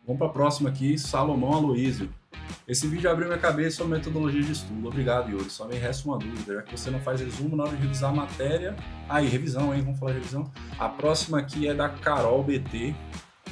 Vamos para a próxima aqui, Salomão Aloísio. Esse vídeo abriu minha cabeça sobre metodologia de estudo. Obrigado, Yuri. Só me resta uma dúvida, já que você não faz resumo na hora de revisar a matéria. Aí, revisão, hein? Vamos falar de revisão. A próxima aqui é da Carol BT.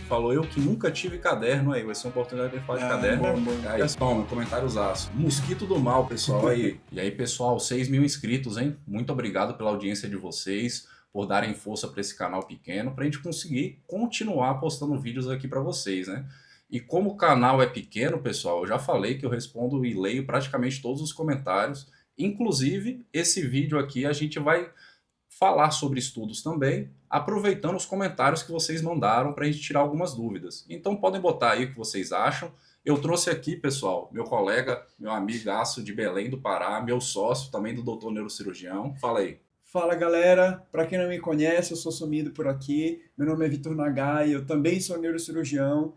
Falou eu que nunca tive caderno aí. Vai ser uma oportunidade de falar de caderno. Bom. Aí, meu comentário usaço. Mosquito do mal, pessoal. Aí. E aí, pessoal, 6.000 inscritos, hein? Muito obrigado pela audiência de vocês, por darem força para esse canal pequeno, para a gente conseguir continuar postando vídeos aqui para vocês, né? E como o canal é pequeno, pessoal, eu já falei que eu respondo e leio praticamente todos os comentários. Inclusive, esse vídeo aqui a gente vai falar sobre estudos também, aproveitando os comentários que vocês mandaram para a gente tirar algumas dúvidas. Então podem botar aí o que vocês acham. Eu trouxe aqui, pessoal, meu colega, meu amigaço de Belém do Pará, meu sócio também do doutor neurocirurgião. Fala aí. Fala galera, para quem não me conhece, eu sou sumido por aqui. Meu nome é Vitor Nagai, eu também sou neurocirurgião.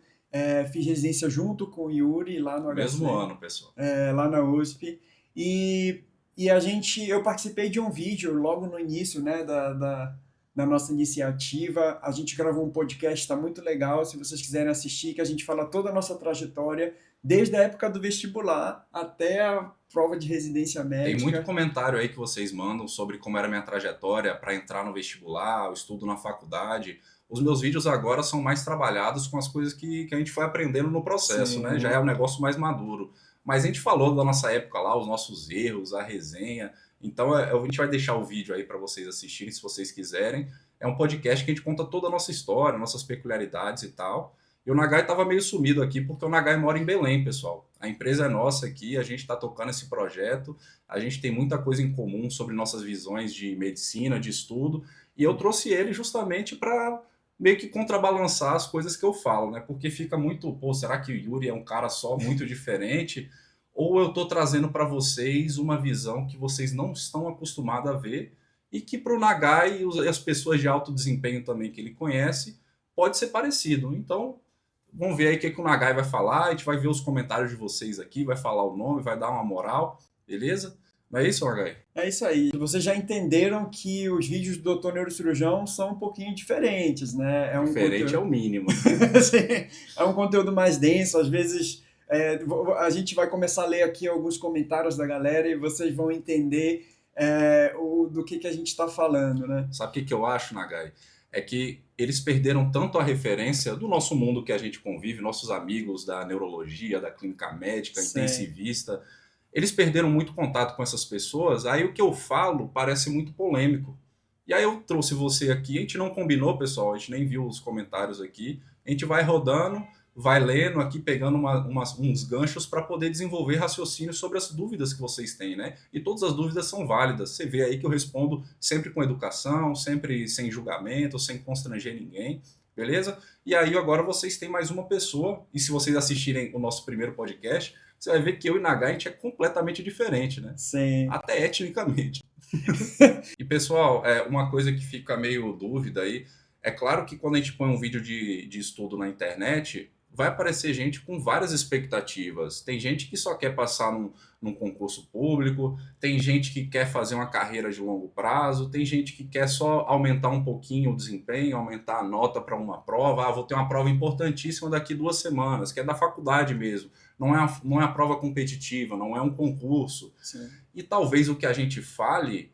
Fiz residência junto com o Yuri lá no Mesmo HC, ano, pessoal. lá na USP. Eu participei de um vídeo logo no início, né, da nossa iniciativa. A gente gravou um podcast, está muito legal, se vocês quiserem assistir, que a gente fala toda a nossa trajetória, desde a época do vestibular até a prova de residência médica. Tem muito comentário aí que vocês mandam sobre como era a minha trajetória para entrar no vestibular, o estudo na faculdade. Os meus vídeos agora são mais trabalhados com as coisas que a gente foi aprendendo no processo, né? Já é um negócio mais maduro. Mas a gente falou da nossa época lá, os nossos erros, a resenha. Então a gente vai deixar o vídeo aí para vocês assistirem, se vocês quiserem. É um podcast que a gente conta toda a nossa história, nossas peculiaridades e tal. E o Nagai estava meio sumido aqui, porque o Nagai mora em Belém, pessoal. A empresa é nossa aqui, a gente está tocando esse projeto, a gente tem muita coisa em comum sobre nossas visões de medicina, de estudo, e eu trouxe ele justamente para meio que contrabalançar as coisas que eu falo, né? Porque fica muito, pô, será que o Yuri é um cara só muito diferente? Ou eu estou trazendo para vocês uma visão que vocês não estão acostumados a ver e que para o Nagai e as pessoas de alto desempenho também que ele conhece, pode ser parecido. Então, vamos ver aí o que o Nagai vai falar, a gente vai ver os comentários de vocês aqui, vai falar o nome, vai dar uma moral, beleza? Não é isso, Nagai? É isso aí. Vocês já entenderam que os vídeos do Dr. Neurocirurgião são um pouquinho diferentes, né? Diferente é o mínimo. Sim, é um conteúdo mais denso, às vezes a gente vai começar a ler aqui alguns comentários da galera e vocês vão entender do que a gente está falando, né? Sabe o que eu acho, Nagai? É que eles perderam tanto a referência do nosso mundo que a gente convive, nossos amigos da neurologia, da clínica médica, intensivista. Eles perderam muito contato com essas pessoas, aí o que eu falo parece muito polêmico. E aí eu trouxe você aqui, a gente não combinou, pessoal, a gente nem viu os comentários aqui, a gente vai rodando, vai lendo aqui, pegando uns ganchos para poder desenvolver raciocínio sobre as dúvidas que vocês têm, né? E todas as dúvidas são válidas. Você vê aí que eu respondo sempre com educação, sempre sem julgamento, sem constranger ninguém, beleza? E aí agora vocês têm mais uma pessoa, e se vocês assistirem o nosso primeiro podcast, você vai ver que eu e Nagai, a gente é completamente diferente, né? Sim. Até etnicamente. E pessoal, uma coisa que fica meio dúvida aí, é claro que quando a gente põe um vídeo de estudo na internet, vai aparecer gente com várias expectativas. Tem gente que só quer passar num concurso público, tem gente que quer fazer uma carreira de longo prazo, tem gente que quer só aumentar um pouquinho o desempenho, aumentar a nota para uma prova. Ah, vou ter uma prova importantíssima daqui 2 semanas, que é da faculdade mesmo. Não é a prova competitiva, não é um concurso. Sim. E talvez o que a gente fale,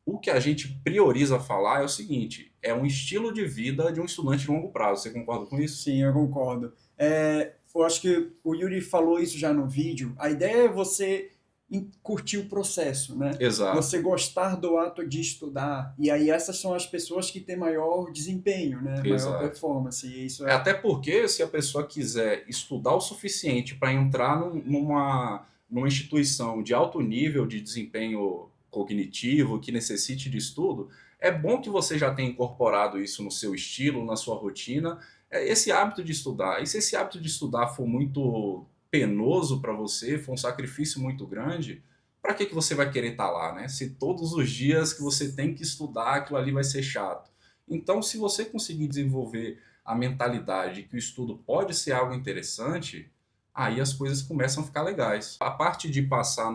o que a gente prioriza falar é o seguinte, é um estilo de vida de um estudante de longo prazo. Você concorda com isso? Sim, eu concordo. Eu acho que o Yuri falou isso já no vídeo. A ideia é você curtir o processo, né? Exato. Você gostar do ato de estudar. E aí essas são as pessoas que têm maior desempenho, né? Exato. Maior performance. E isso Até porque se a pessoa quiser estudar o suficiente para entrar numa instituição de alto nível de desempenho cognitivo, que necessite de estudo, é bom que você já tenha incorporado isso no seu estilo, na sua rotina, esse hábito de estudar. E se esse hábito de estudar for muito penoso para você, for um sacrifício muito grande, para que você vai querer estar lá, né? Se todos os dias que você tem que estudar, aquilo ali vai ser chato. Então, se você conseguir desenvolver a mentalidade que o estudo pode ser algo interessante, aí as coisas começam a ficar legais. A parte de passar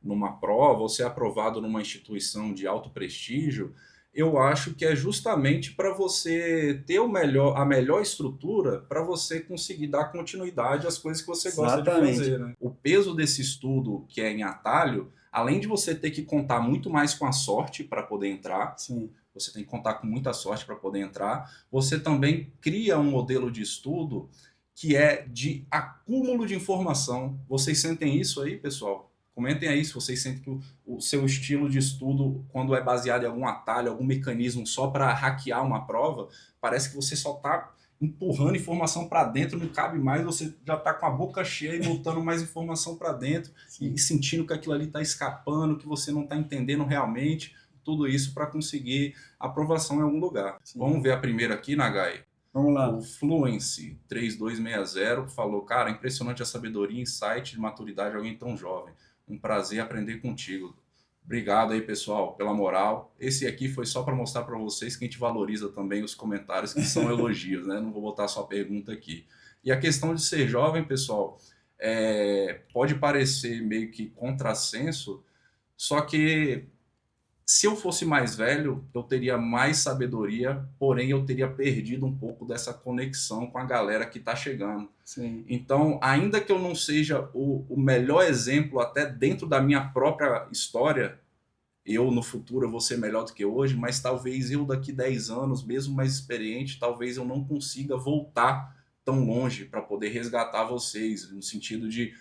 numa prova ou ser aprovado numa instituição de alto prestígio, eu acho que é justamente para você ter a melhor estrutura para você conseguir dar continuidade às coisas que você gosta de Exatamente. fazer, né? O peso desse estudo que é em atalho, além de você ter que contar muito mais com a sorte para poder entrar, Sim. você tem que contar com muita sorte para poder entrar, você também cria um modelo de estudo que é de acúmulo de informação. Vocês sentem isso aí, pessoal? Comentem aí se vocês sentem que o seu estilo de estudo, quando é baseado em algum atalho, algum mecanismo só para hackear uma prova, parece que você só está empurrando informação para dentro, não cabe mais, você já está com a boca cheia e botando mais informação para dentro Sim. e sentindo que aquilo ali está escapando, que você não está entendendo realmente, tudo isso para conseguir aprovação em algum lugar. Sim. Vamos ver a primeira aqui, Nagai. Vamos lá. O Fluency 3260 falou, cara, impressionante a sabedoria, insight de maturidade de alguém tão jovem. Um prazer aprender contigo. Obrigado aí, pessoal, pela moral. Esse aqui foi só para mostrar para vocês que a gente valoriza também os comentários que são elogios, né? Não vou botar só pergunta aqui. E a questão de ser jovem, pessoal, pode parecer meio que contrassenso, só que se eu fosse mais velho, eu teria mais sabedoria, porém eu teria perdido um pouco dessa conexão com a galera que está chegando. Sim. Então, ainda que eu não seja o melhor exemplo até dentro da minha própria história, eu no futuro eu vou ser melhor do que hoje, mas talvez eu daqui 10 anos, mesmo mais experiente, talvez eu não consiga voltar tão longe para poder resgatar vocês, no sentido de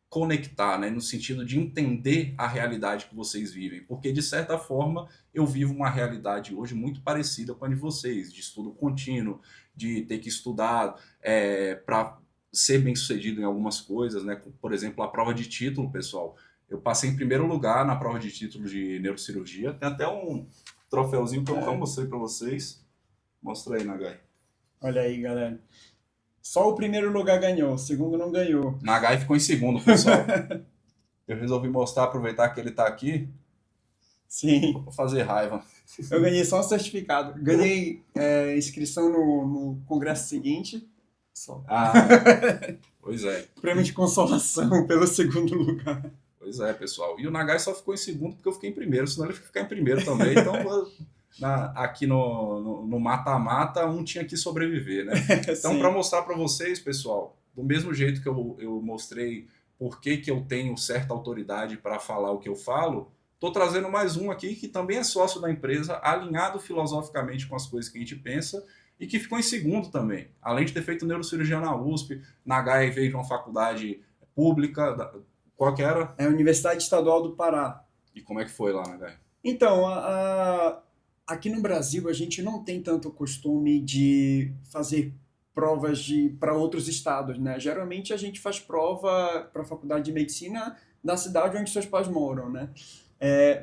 conectar, né? No sentido de entender a realidade que vocês vivem, porque de certa forma eu vivo uma realidade hoje muito parecida com a de vocês, de estudo contínuo, de ter que estudar para ser bem sucedido em algumas coisas, né? Por exemplo, a prova de título, pessoal. Eu passei em primeiro lugar na prova de título de neurocirurgia, tem até um troféuzinho que eu nunca mostrei para vocês. Mostra aí, Nagai. Olha aí, galera. Só o primeiro lugar ganhou, o segundo não ganhou. Nagai ficou em segundo, pessoal. Eu resolvi mostrar, aproveitar que ele está aqui. Sim. Vou fazer raiva. Eu ganhei só um certificado. Ganhei inscrição no congresso seguinte. Só. Pois é. Prêmio de consolação pelo segundo lugar. Pois é, pessoal. E o Nagai só ficou em segundo porque eu fiquei em primeiro, senão ele ia ficar em primeiro também. Então, aqui no mata-mata, um tinha que sobreviver, né? Então, para mostrar para vocês, pessoal, do mesmo jeito que eu mostrei por que eu tenho certa autoridade para falar o que eu falo, estou trazendo mais um aqui que também é sócio da empresa, alinhado filosoficamente com as coisas que a gente pensa e que ficou em segundo também. Além de ter feito neurocirurgia na USP, Nagai veio de uma faculdade pública. Qual que era? É a Universidade Estadual do Pará. E como é que foi lá, Nagai? Então, aqui no Brasil a gente não tem tanto costume de fazer provas para outros estados, né? Geralmente a gente faz prova para a faculdade de medicina da cidade onde seus pais moram, né?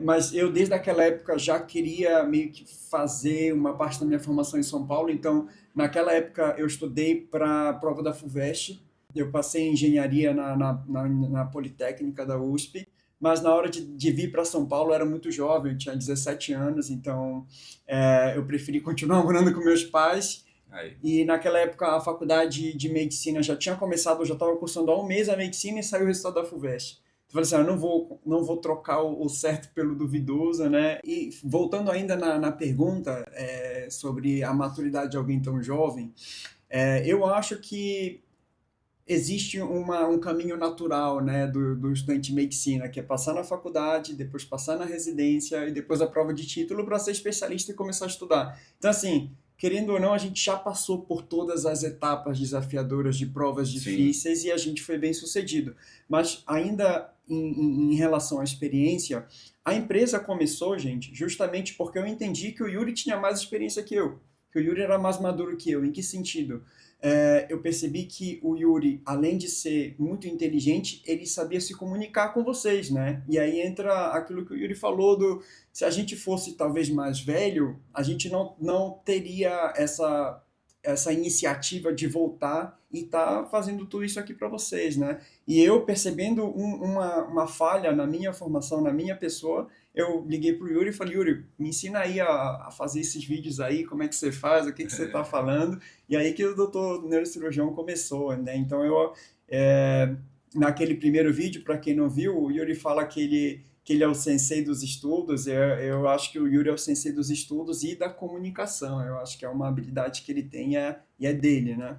Mas eu desde aquela época já queria meio que fazer uma parte da minha formação em São Paulo, então naquela época eu estudei para a prova da FUVEST, eu passei em engenharia na Politécnica da USP, mas na hora de vir para São Paulo eu era muito jovem, eu tinha 17 anos, então eu preferi continuar morando com meus pais. Aí. E naquela época a faculdade de medicina já tinha começado, eu já estava cursando há um mês a medicina e saiu o resultado da FUVEST. Eu falei assim, eu não vou trocar o certo pelo duvidoso, né? E voltando ainda na pergunta sobre a maturidade de alguém tão jovem, eu acho que existe um caminho natural, né, do estudante de medicina, que é passar na faculdade, depois passar na residência e depois a prova de título para ser especialista e começar a estudar. Então, assim, querendo ou não, a gente já passou por todas as etapas desafiadoras de provas difíceis. Sim. E a gente foi bem sucedido. Mas ainda em relação à experiência, a empresa começou, gente, justamente porque eu entendi que o Yuri tinha mais experiência que eu, que o Yuri era mais maduro que eu. Em que sentido? Eu percebi que o Yuri, além de ser muito inteligente, ele sabia se comunicar com vocês, né? E aí entra aquilo que o Yuri falou se a gente fosse talvez mais velho, a gente não teria essa iniciativa de voltar e tá fazendo tudo isso aqui para vocês, né? E eu percebendo uma falha na minha formação, na minha pessoa, eu liguei pro Yuri e falei, Yuri, me ensina aí a fazer esses vídeos aí, como é que você faz, o que você tá falando. E aí que o doutor neurocirurgião começou, né? Então naquele primeiro vídeo, para quem não viu, o Yuri fala que que ele é o sensei dos estudos, eu acho que o Yuri é o sensei dos estudos e da comunicação. Eu acho que é uma habilidade que ele tem e é dele, né?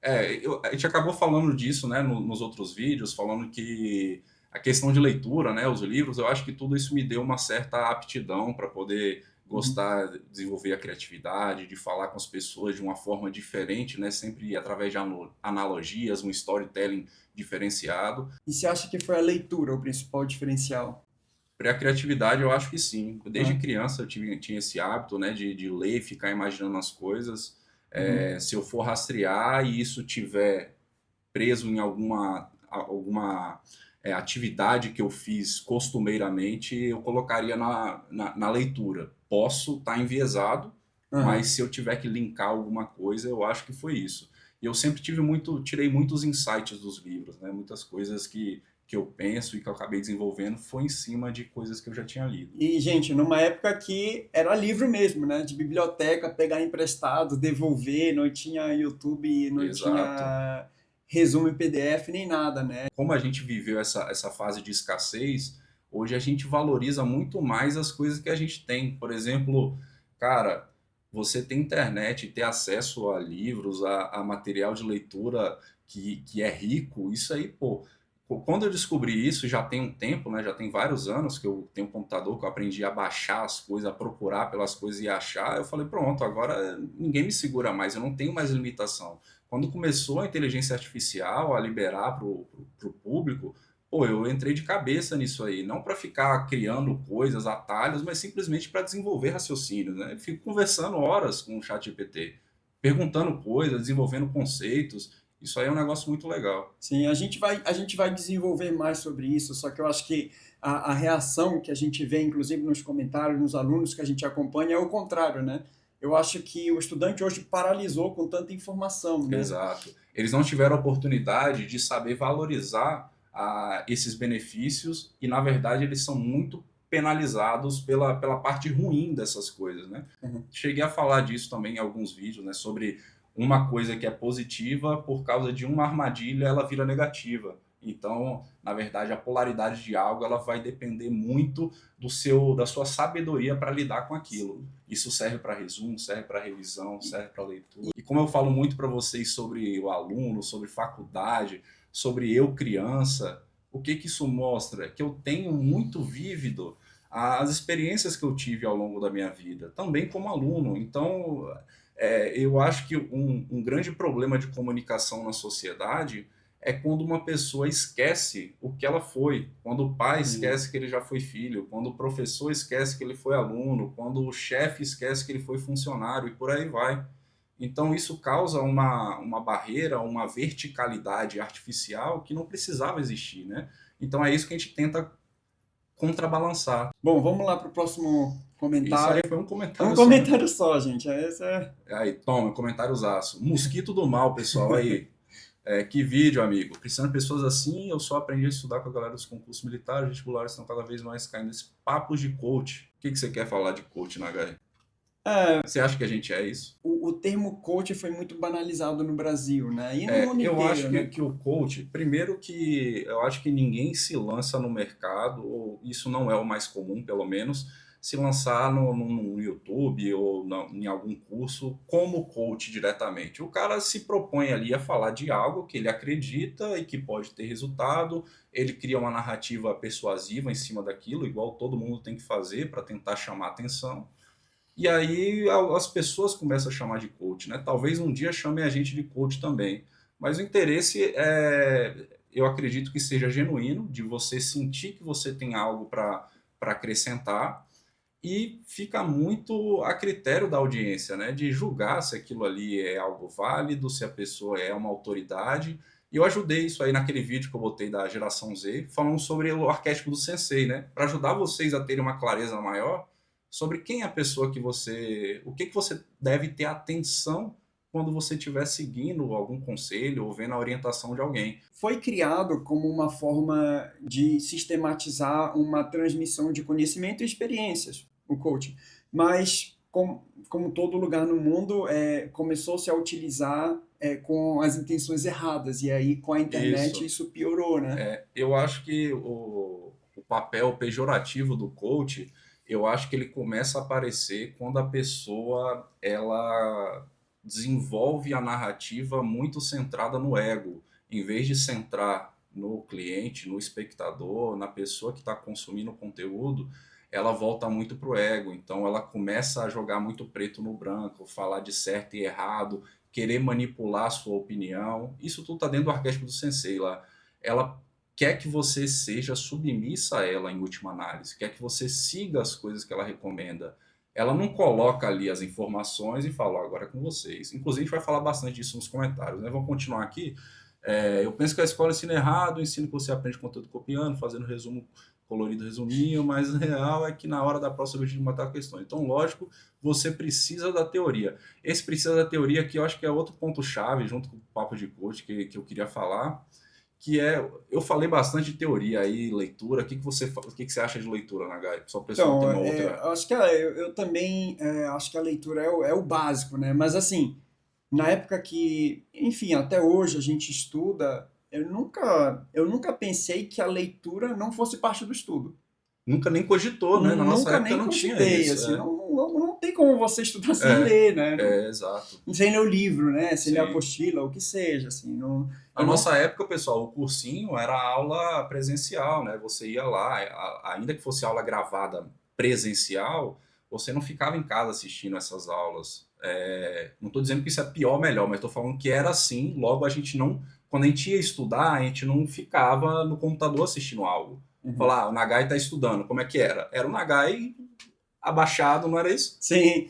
É, a gente acabou falando disso, né, nos outros vídeos, falando que a questão de leitura, né, os livros, eu acho que tudo isso me deu uma certa aptidão para poder Uhum. gostar, desenvolver a criatividade, de falar com as pessoas de uma forma diferente, né, sempre através de analogias, um storytelling diferenciado. E você acha que foi a leitura o principal diferencial? Para a criatividade, eu acho que sim. Desde Ah, criança tinha esse hábito, né, de ler, ficar imaginando as coisas. uhum. Se eu for rastrear e isso tiver preso em alguma atividade que eu fiz costumeiramente, eu colocaria na leitura. Posso estar enviesado, mas Aham. se eu tiver que linkar alguma coisa, eu acho que foi isso. E eu sempre tirei muitos insights dos livros, né? Muitas coisas que eu penso e que eu acabei desenvolvendo foi em cima de coisas que eu já tinha lido. E, gente, numa época que era livro mesmo, né? De biblioteca, pegar emprestado, devolver, não tinha YouTube, não Exato. tinha resumo em PDF nem nada, né? Como a gente viveu essa fase de escassez, hoje a gente valoriza muito mais as coisas que a gente tem. Por exemplo, cara, você ter internet, ter acesso a livros, a material de leitura que é rico, isso aí, pô. Quando eu descobri isso, já tem um tempo, né? Já tem vários anos que eu tenho um computador que eu aprendi a baixar as coisas, a procurar pelas coisas e achar. Eu falei, pronto, agora ninguém me segura mais, eu não tenho mais limitação. Quando começou a inteligência artificial a liberar para o público, pô, eu entrei de cabeça nisso aí, não para ficar criando coisas, atalhos, mas simplesmente para desenvolver raciocínios, né? Eu fico conversando horas com o ChatGPT, perguntando coisas, desenvolvendo conceitos. Isso aí é um negócio muito legal. Sim, a gente vai desenvolver mais sobre isso, só que eu acho que a reação que a gente vê, inclusive nos comentários, nos alunos que a gente acompanha, é o contrário, né? Eu acho que o estudante hoje paralisou com tanta informação, né? Exato. Eles não tiveram a oportunidade de saber valorizar esses benefícios e, na verdade, eles são muito penalizados pela parte ruim dessas coisas, né? Uhum. Cheguei a falar disso também em alguns vídeos, né? Sobre uma coisa que é positiva, por causa de uma armadilha, ela vira negativa. Então, na verdade, a polaridade de algo ela vai depender muito da sua sabedoria para lidar com aquilo. Sim. Isso serve para resumo, serve para revisão, serve para leitura. E como eu falo muito para vocês sobre o aluno, sobre faculdade, sobre eu criança, o que isso mostra? Que eu tenho muito vívido as experiências que eu tive ao longo da minha vida, também como aluno. Então, eu acho que um grande problema de comunicação na sociedade é quando uma pessoa esquece o que ela foi, quando o pai Sim. esquece que ele já foi filho, quando o professor esquece que ele foi aluno, quando o chefe esquece que ele foi funcionário e por aí vai. Então isso causa uma barreira, uma verticalidade artificial que não precisava existir, né? Então é isso que a gente tenta contrabalançar. Bom, vamos lá para o próximo Isso aí comentário. foi um É um comentário só, né? comentário só, gente. Esse é... Aí, toma, comentáriozaço. Mosquito do mal, pessoal, aí. Que vídeo, amigo. Precisando de pessoas assim, eu só aprendi a estudar com a galera dos concursos militares, vestibulares estão cada vez mais caindo nesses papos de coach. O que você quer falar de coach, Nagai? É, Você acha que a gente é isso? o termo coach foi muito banalizado no Brasil, né? E no mundo Eu acho inteiro, né? que o coach, primeiro que eu acho que ninguém se lança no mercado, ou isso não é o mais comum, pelo menos, se lançar no YouTube ou em algum curso como coach diretamente. O cara se propõe ali a falar de algo que ele acredita e que pode ter resultado, ele cria uma narrativa persuasiva em cima daquilo, igual todo mundo tem que fazer para tentar chamar atenção. E aí as pessoas começam a chamar de coach, né? Talvez um dia chamem a gente de coach também. Mas o interesse eu acredito que seja genuíno, de você sentir que você tem algo para acrescentar e fica muito a critério da audiência, né? De julgar se aquilo ali é algo válido, se a pessoa é uma autoridade. E eu ajudei isso aí naquele vídeo que eu botei da geração Z, falando sobre o arquétipo do sensei, né? Para ajudar vocês a terem uma clareza maior sobre quem é a pessoa o que você deve ter atenção quando você estiver seguindo algum conselho ou vendo a orientação de alguém. Foi criado como uma forma de sistematizar uma transmissão de conhecimento e experiências, o coaching. Mas, como todo lugar no mundo, começou-se a utilizar com as intenções erradas. E aí, com a internet, Isso. isso piorou, né? Eu acho que papel pejorativo do coach, eu acho que ele começa a aparecer quando a pessoa ela desenvolve a narrativa muito centrada no ego, em vez de centrar no cliente, no espectador, na pessoa que está consumindo o conteúdo, ela volta muito para o ego. Então ela começa a jogar muito preto no branco, falar de certo e errado, querer manipular a sua opinião. Isso tudo está dentro do arquétipo do sensei lá. Ela quer que você seja submissa a ela em última análise, quer que você siga as coisas que ela recomenda. Ela não coloca ali as informações e fala, agora é com vocês. Inclusive, a gente vai falar bastante disso nos comentários, né? Vamos continuar aqui. Eu penso que a escola ensina errado, ensina que você aprende conteúdo copiando, fazendo resumo colorido, resuminho, mas o real é que na hora da prova você vai matar a questão. Então, lógico, você precisa da teoria. Esse precisa da teoria que eu acho que é outro ponto-chave, junto com o papo de coach que eu queria falar, que eu falei bastante de teoria aí, leitura. O que você acha de leitura, Nagai? Só o pessoal tem uma outra. Acho que eu também acho que a leitura é o básico, né? Mas assim, na época que, enfim, até hoje a gente estuda, eu nunca pensei que a leitura não fosse parte do estudo. Nunca nem cogitou, né? Na nossa Nunca época nem não tinha cogitei, isso. assim, não tem como você estudar sem ler, né? Exato. Sem ler o livro, né? Sem ler a Sim. apostila, o que seja, assim. Na nossa época, pessoal, o cursinho era aula presencial, né? Você ia lá, ainda que fosse aula gravada presencial, você não ficava em casa assistindo essas aulas. Não estou dizendo que isso é pior ou melhor, mas estou falando que era assim. Logo, a gente não... Quando a gente ia estudar, a gente não ficava no computador assistindo algo. Falar, o Nagai está estudando. Como é que era? Era o Nagai abaixado, não era isso? Sim.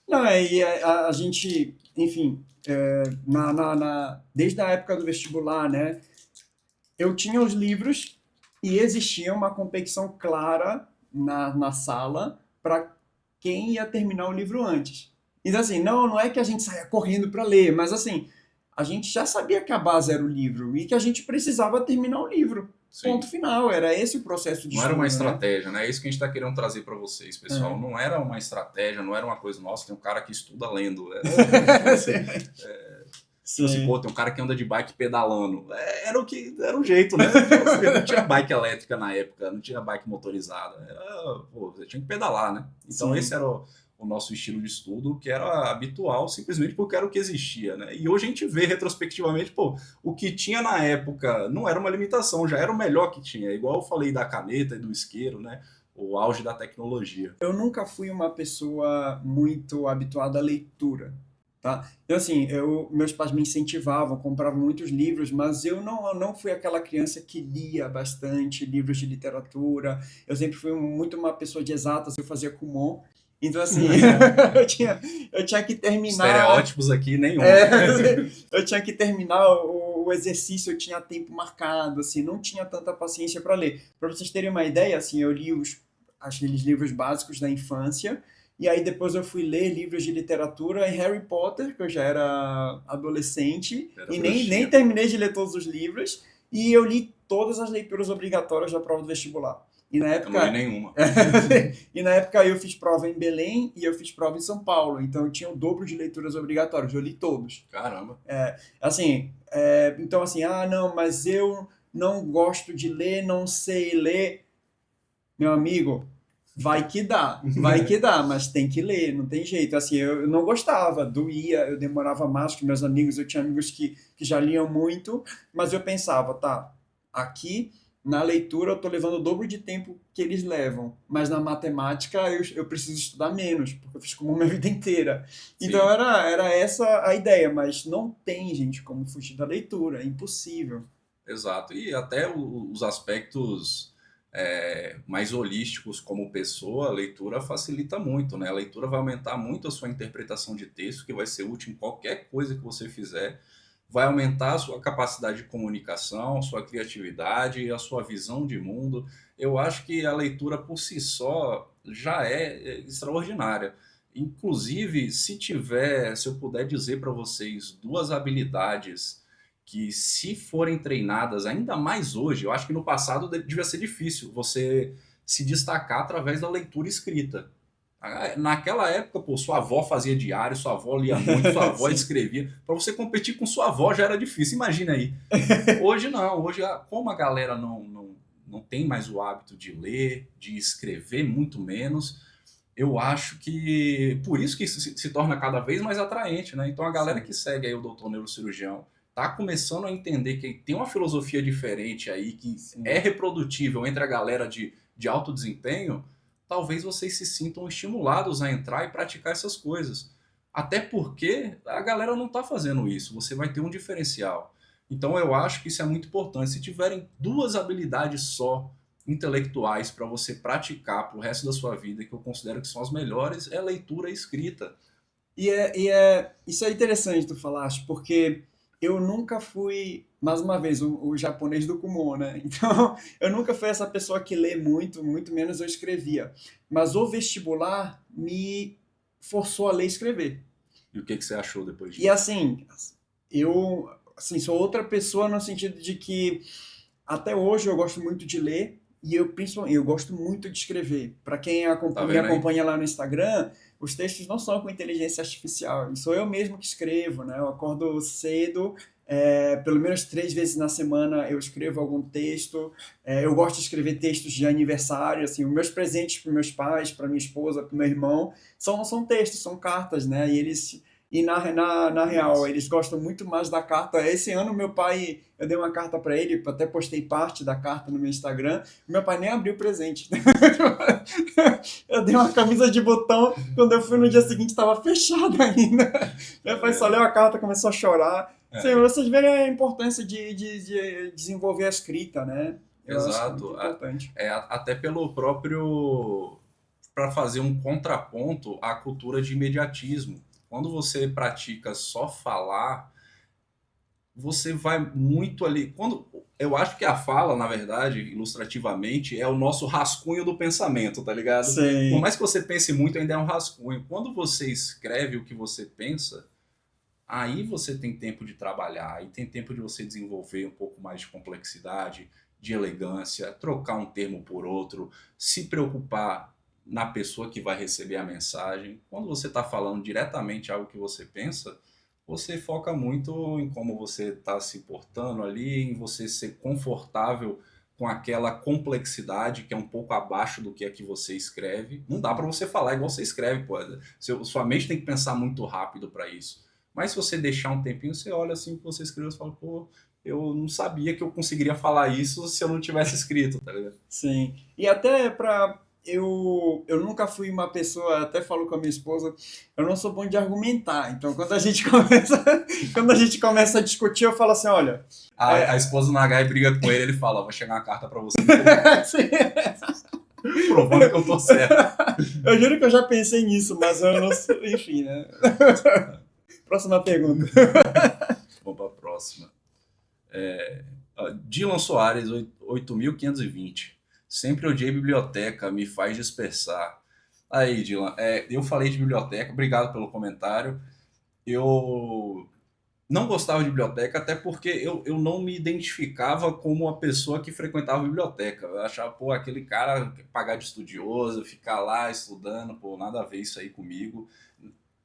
Não, e a gente, enfim, desde a época do vestibular, né? Eu tinha os livros e existia uma competição clara na sala para quem ia terminar o livro antes. Então, assim, não é que a gente saia correndo para ler, mas, assim, a gente já sabia que a base era o livro e que a gente precisava terminar o livro. Sim. Ponto final, era esse o processo de Não era uma estudo, né? estratégia, né? É isso que a gente está querendo trazer para vocês, pessoal. Não era uma estratégia, não era uma coisa, nossa, tem um cara que estuda lendo. Pô, tem um cara que anda de bike pedalando. Era o jeito, né? Não tinha bike elétrica na época, não tinha bike motorizada. Você tinha que pedalar, né? Então esse era o nosso estilo de estudo, que era habitual, simplesmente porque era o que existia, né? E hoje a gente vê retrospectivamente, o que tinha na época não era uma limitação, já era o melhor que tinha. Igual eu falei da caneta e do isqueiro, né? O auge da tecnologia. Eu nunca fui uma pessoa muito habituada à leitura, tá? Então, assim, meus pais me incentivavam, compravam muitos livros, mas eu não fui aquela criança que lia bastante livros de literatura. Eu sempre fui muito uma pessoa de exatas, eu fazia Kumon. Então, assim, eu tinha que terminar... Estereótipos aqui, nenhum. Eu tinha que terminar o exercício, eu tinha tempo marcado, assim, não tinha tanta paciência para ler. Para vocês terem uma ideia, assim, eu li aqueles livros básicos da infância, e aí depois eu fui ler livros de literatura em Harry Potter, que eu já era adolescente, e nem terminei de ler todos os livros, e eu li todas as leituras obrigatórias da prova do vestibular. E na época, eu não li nenhuma. E na época eu fiz prova em Belém e eu fiz prova em São Paulo. Então eu tinha o dobro de leituras obrigatórias. Eu li todos. Caramba. Então assim, não, mas eu não gosto de ler, não sei ler. Meu amigo, vai que dá, mas tem que ler, não tem jeito. Assim, eu não gostava, doía, eu demorava mais que meus amigos. Eu tinha amigos que já liam muito, mas eu pensava, tá, aqui... Na leitura, eu estou levando o dobro de tempo que eles levam, mas na matemática eu preciso estudar menos, porque eu fiz como minha vida inteira. Então era essa a ideia, mas não tem, gente, como fugir da leitura, é impossível. Exato, e até os aspectos mais holísticos como pessoa, a leitura facilita muito, né? A leitura vai aumentar muito a sua interpretação de texto, que vai ser útil em qualquer coisa que você fizer. Vai aumentar a sua capacidade de comunicação, a sua criatividade, a sua visão de mundo. Eu acho que a leitura por si só já é extraordinária. Inclusive, se eu puder dizer para vocês duas habilidades que, se forem treinadas ainda mais hoje, eu acho que no passado devia ser difícil você se destacar através da leitura escrita. Naquela época, sua avó fazia diário, sua avó lia muito, sua avó escrevia. Para você competir com sua avó já era difícil, imagina aí. Hoje não, hoje como a galera não tem mais o hábito de ler, de escrever muito menos, eu acho que por isso que isso se torna cada vez mais atraente, né? Então a galera Sim. que segue aí o doutor neurocirurgião tá começando a entender que tem uma filosofia diferente aí, que Sim. é reprodutível entre a galera de alto desempenho, talvez vocês se sintam estimulados a entrar e praticar essas coisas. Até porque a galera não está fazendo isso, você vai ter um diferencial. Então eu acho que isso é muito importante. Se tiverem duas habilidades só intelectuais para você praticar para o resto da sua vida, que eu considero que são as melhores, é leitura e escrita. Isso é interessante tu falaste, porque eu nunca fui, mais uma vez, o japonês do Kumon, né? Então, eu nunca fui essa pessoa que lê muito, muito menos eu escrevia. Mas o vestibular me forçou a ler e escrever. E o que você achou depois E disso? assim, eu assim, sou outra pessoa no sentido de que até hoje eu gosto muito de ler e eu principalmente eu gosto muito de escrever. Para quem Tá me vendo aí? acompanha lá no Instagram, os textos não são com inteligência artificial, sou eu mesmo que escrevo, né? Eu acordo cedo, pelo menos 3 vezes na semana eu escrevo algum texto. Eu gosto de escrever textos de aniversário, assim, os meus presentes para meus pais, para minha esposa, para meu irmão, são textos, são cartas, né? Na real, Massa. eles gostam muito mais da carta. Esse ano, meu pai, eu dei uma carta para ele, até postei parte da carta no meu Instagram. Meu pai nem abriu o presente. Eu dei uma camisa de botão, quando eu fui no dia seguinte, estava fechada ainda. Tá Meu pai só vendo? leu a carta, começou a chorar. Sim, É, vocês verem a importância de desenvolver a escrita, né? Eu acho que é muito exato. importante. Até pelo próprio. Para fazer um contraponto à cultura de imediatismo. Quando você pratica só falar, você vai muito ali. Quando eu acho que a fala, na verdade, ilustrativamente, é o nosso rascunho do pensamento, tá ligado? Por Sim, mais que você pense muito, ainda é um rascunho. Quando você escreve o que você pensa, aí você tem tempo de trabalhar, aí tem tempo de você desenvolver um pouco mais de complexidade, de elegância, trocar um termo por outro, se preocupar na pessoa que vai receber a mensagem. Quando você está falando diretamente algo que você pensa, você foca muito em como você está se portando ali, em você ser confortável com aquela complexidade que é um pouco abaixo do que é que você escreve. Não dá para você falar igual você escreve, pô. Sua mente tem que pensar muito rápido para isso. Mas se você deixar um tempinho, você olha assim que você escreveu e fala, pô, eu não sabia que eu conseguiria falar isso se eu não tivesse escrito, tá ligado? sim. E até para eu nunca fui uma pessoa, até falo com a minha esposa, eu não sou bom de argumentar. Então, quando a gente começa a discutir, eu falo assim, olha, A é, esposa no H e briga com ele, ele fala, ó, vai chegar uma carta pra você daqui a pouco, assim, provando que eu tô certo. eu juro que eu já pensei nisso, mas eu não sou, enfim, né? Próxima pergunta. Vamos pra próxima. Dylan Soares, 8520. Sempre odiei biblioteca, me faz dispersar. Aí, Dylan, eu falei de biblioteca, obrigado pelo comentário. Eu não gostava de biblioteca, até porque eu não me identificava como uma pessoa que frequentava biblioteca. Eu achava, pô, aquele cara pagar de estudioso, ficar lá estudando, pô, nada a ver isso aí comigo.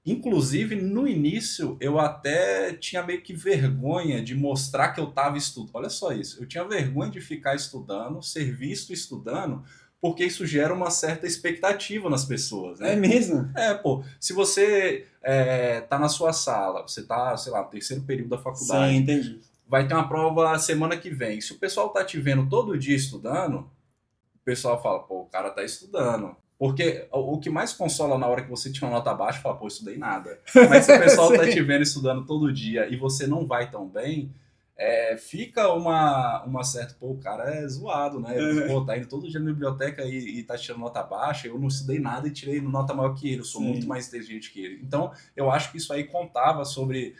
Inclusive, no início, eu até tinha meio que vergonha de mostrar que eu estava estudando. Olha só isso, eu tinha vergonha de ficar estudando, ser visto estudando, porque isso gera uma certa expectativa nas pessoas, É né? mesmo? Pô, se você tá na sua sala, você tá, sei lá, no terceiro período da Sim, faculdade, entendi. vai ter uma prova semana que vem. Se o pessoal tá te vendo todo dia estudando, o pessoal fala, pô, o cara tá estudando. Porque o que mais consola na hora que você tira uma nota baixa, fala, pô, estudei nada. Mas se o pessoal tá te Sim. vendo estudando todo dia e você não vai tão bem, fica uma certa, pô, o cara é zoado, né? Pô, tá indo todo dia na biblioteca e tá tirando nota baixa, eu não estudei nada e tirei nota maior que ele, eu sou muito Sim. mais inteligente que ele. Então, eu acho que isso aí contava sobre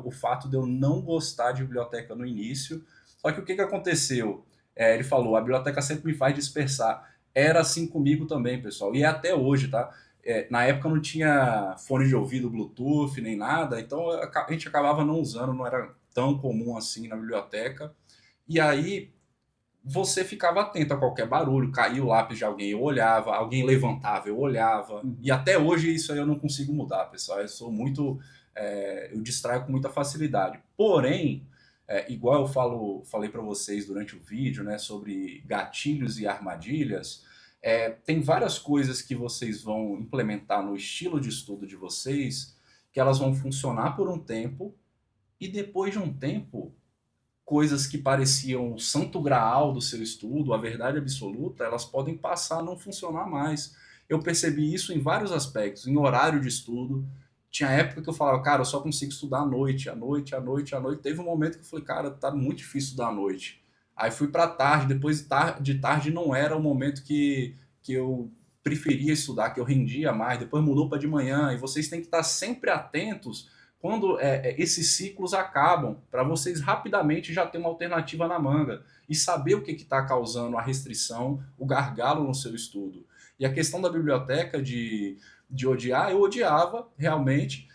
o fato de eu não gostar de biblioteca no início. Só que o que aconteceu? Ele falou, a biblioteca sempre me faz dispersar. Era assim comigo também, pessoal. E é até hoje, tá? Na época não tinha fone de ouvido, Bluetooth, nem nada, então a gente acabava não usando, não era tão comum assim na biblioteca. E aí você ficava atento a qualquer barulho, caía o lápis de alguém, eu olhava, alguém levantava, eu olhava. E Uhum. até hoje isso aí eu não consigo mudar, pessoal. Eu sou muito. Eu distraio com muita facilidade. Porém, igual eu falei para vocês durante o vídeo, né, sobre gatilhos e armadilhas, tem várias coisas que vocês vão implementar no estilo de estudo de vocês, que elas vão funcionar por um tempo, e depois de um tempo, coisas que pareciam o santo graal do seu estudo, a verdade absoluta, elas podem passar a não funcionar mais. Eu percebi isso em vários aspectos, em horário de estudo. Tinha época que eu falava, cara, eu só consigo estudar à noite, à noite, à noite, à noite. Teve um momento que eu falei, cara, tá muito difícil estudar à noite. Aí fui para tarde, depois de tarde não era o momento que eu preferia estudar, que eu rendia mais, depois mudou para de manhã, e vocês têm que estar sempre atentos quando esses ciclos acabam, para vocês rapidamente já ter uma alternativa na manga e saber o que está causando a restrição, o gargalo no seu estudo. E a questão da biblioteca de odiar, eu odiava realmente,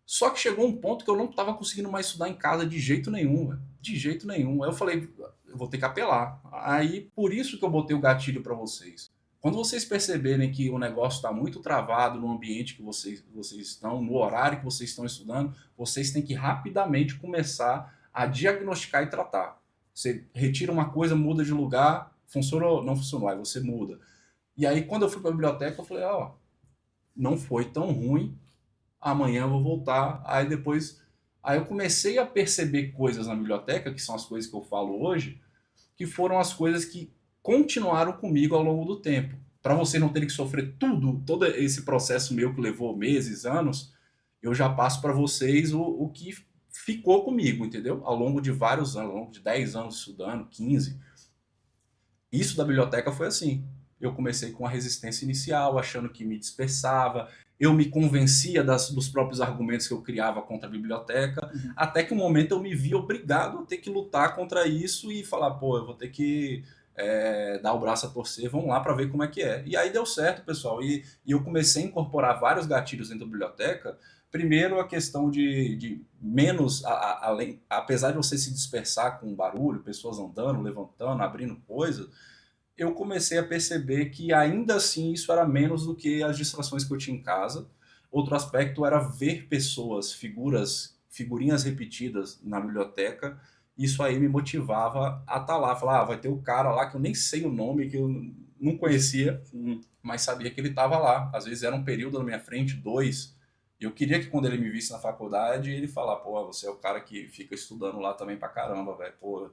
só que chegou um ponto que eu não estava conseguindo mais estudar em casa de jeito nenhum, véio, de jeito nenhum. Aí eu falei, eu vou ter que apelar. Aí por isso que eu botei o gatilho para vocês. Quando vocês perceberem que o negócio está muito travado no ambiente que vocês estão, no horário que vocês estão estudando, vocês têm que rapidamente começar a diagnosticar e tratar. Você retira uma coisa, muda de lugar, funcionou, não funcionou, aí você muda. E aí quando eu fui para a biblioteca, eu falei, ó, não foi tão ruim, amanhã eu vou voltar. Aí eu comecei a perceber coisas na biblioteca, que são as coisas que eu falo hoje, que foram as coisas que continuaram comigo ao longo do tempo. Para você não ter que sofrer todo esse processo meu que levou meses, anos, eu já passo para vocês o que ficou comigo, entendeu? Ao longo de vários anos, ao longo de 10 anos estudando, 15. Isso da biblioteca foi assim. Eu comecei com a resistência inicial, achando que me dispersava, eu me convencia dos próprios argumentos que eu criava contra a biblioteca, até que um momento eu me vi obrigado a ter que lutar contra isso e falar, pô, eu vou ter que dar o braço a torcer, vamos lá para ver como é que é. E aí deu certo, pessoal, e eu comecei a incorporar vários gatilhos dentro da biblioteca. Primeiro, a questão de menos, apesar de você se dispersar com barulho, pessoas andando, levantando, abrindo coisas, eu comecei a perceber que ainda assim isso era menos do que as distrações que eu tinha em casa. Outro aspecto era ver pessoas, figurinhas repetidas na biblioteca. Isso aí me motivava a estar lá, falar, vai ter o cara lá que eu nem sei o nome, que eu não conhecia, mas sabia que ele estava lá. Às vezes era um período na minha frente, 2. Eu queria que quando ele me visse na faculdade, ele falasse, pô, você é o cara que fica estudando lá também pra caramba, velho, pô.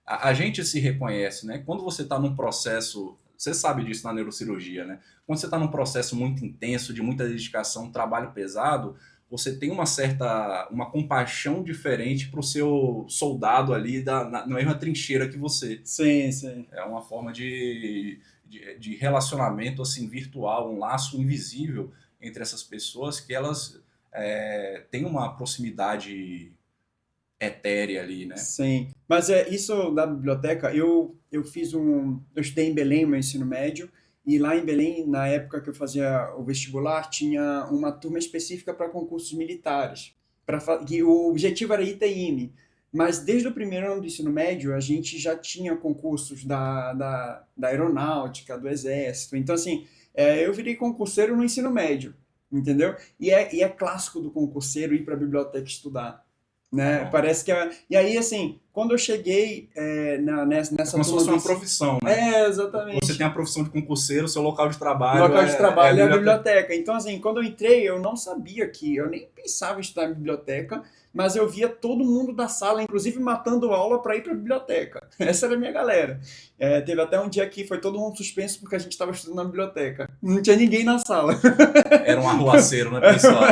A gente se reconhece, né? Quando você está num processo, você sabe disso na neurocirurgia, né? Quando você está num processo muito intenso, de muita dedicação, trabalho pesado, você tem uma compaixão diferente para o seu soldado ali na mesma trincheira que você. Sim, sim. É uma forma de relacionamento assim virtual, um laço invisível entre essas pessoas que elas têm uma proximidade etérea ali, né? Sim, mas isso da biblioteca, eu estudei em Belém, meu ensino médio, e lá em Belém, na época que eu fazia o vestibular, tinha uma turma específica para concursos militares, que o objetivo era ITIME, mas desde o primeiro ano do ensino médio, a gente já tinha concursos da aeronáutica, do exército, então assim, eu virei concurseiro no ensino médio, entendeu? E é clássico do concurseiro ir para a biblioteca estudar. Né? Parece que e aí assim, quando eu cheguei nessa como se fosse uma profissão, né? Exatamente. Você tem a profissão de concurseiro, seu local de trabalho é a biblioteca. Então assim, quando eu entrei, eu não sabia eu nem pensava em estudar em biblioteca, mas eu via todo mundo da sala, inclusive matando aula para ir para a biblioteca. Essa era a minha galera. Teve até um dia que foi todo mundo suspenso porque a gente estava estudando na biblioteca. Não tinha ninguém na sala. Era um arruaceiro, né, pessoal?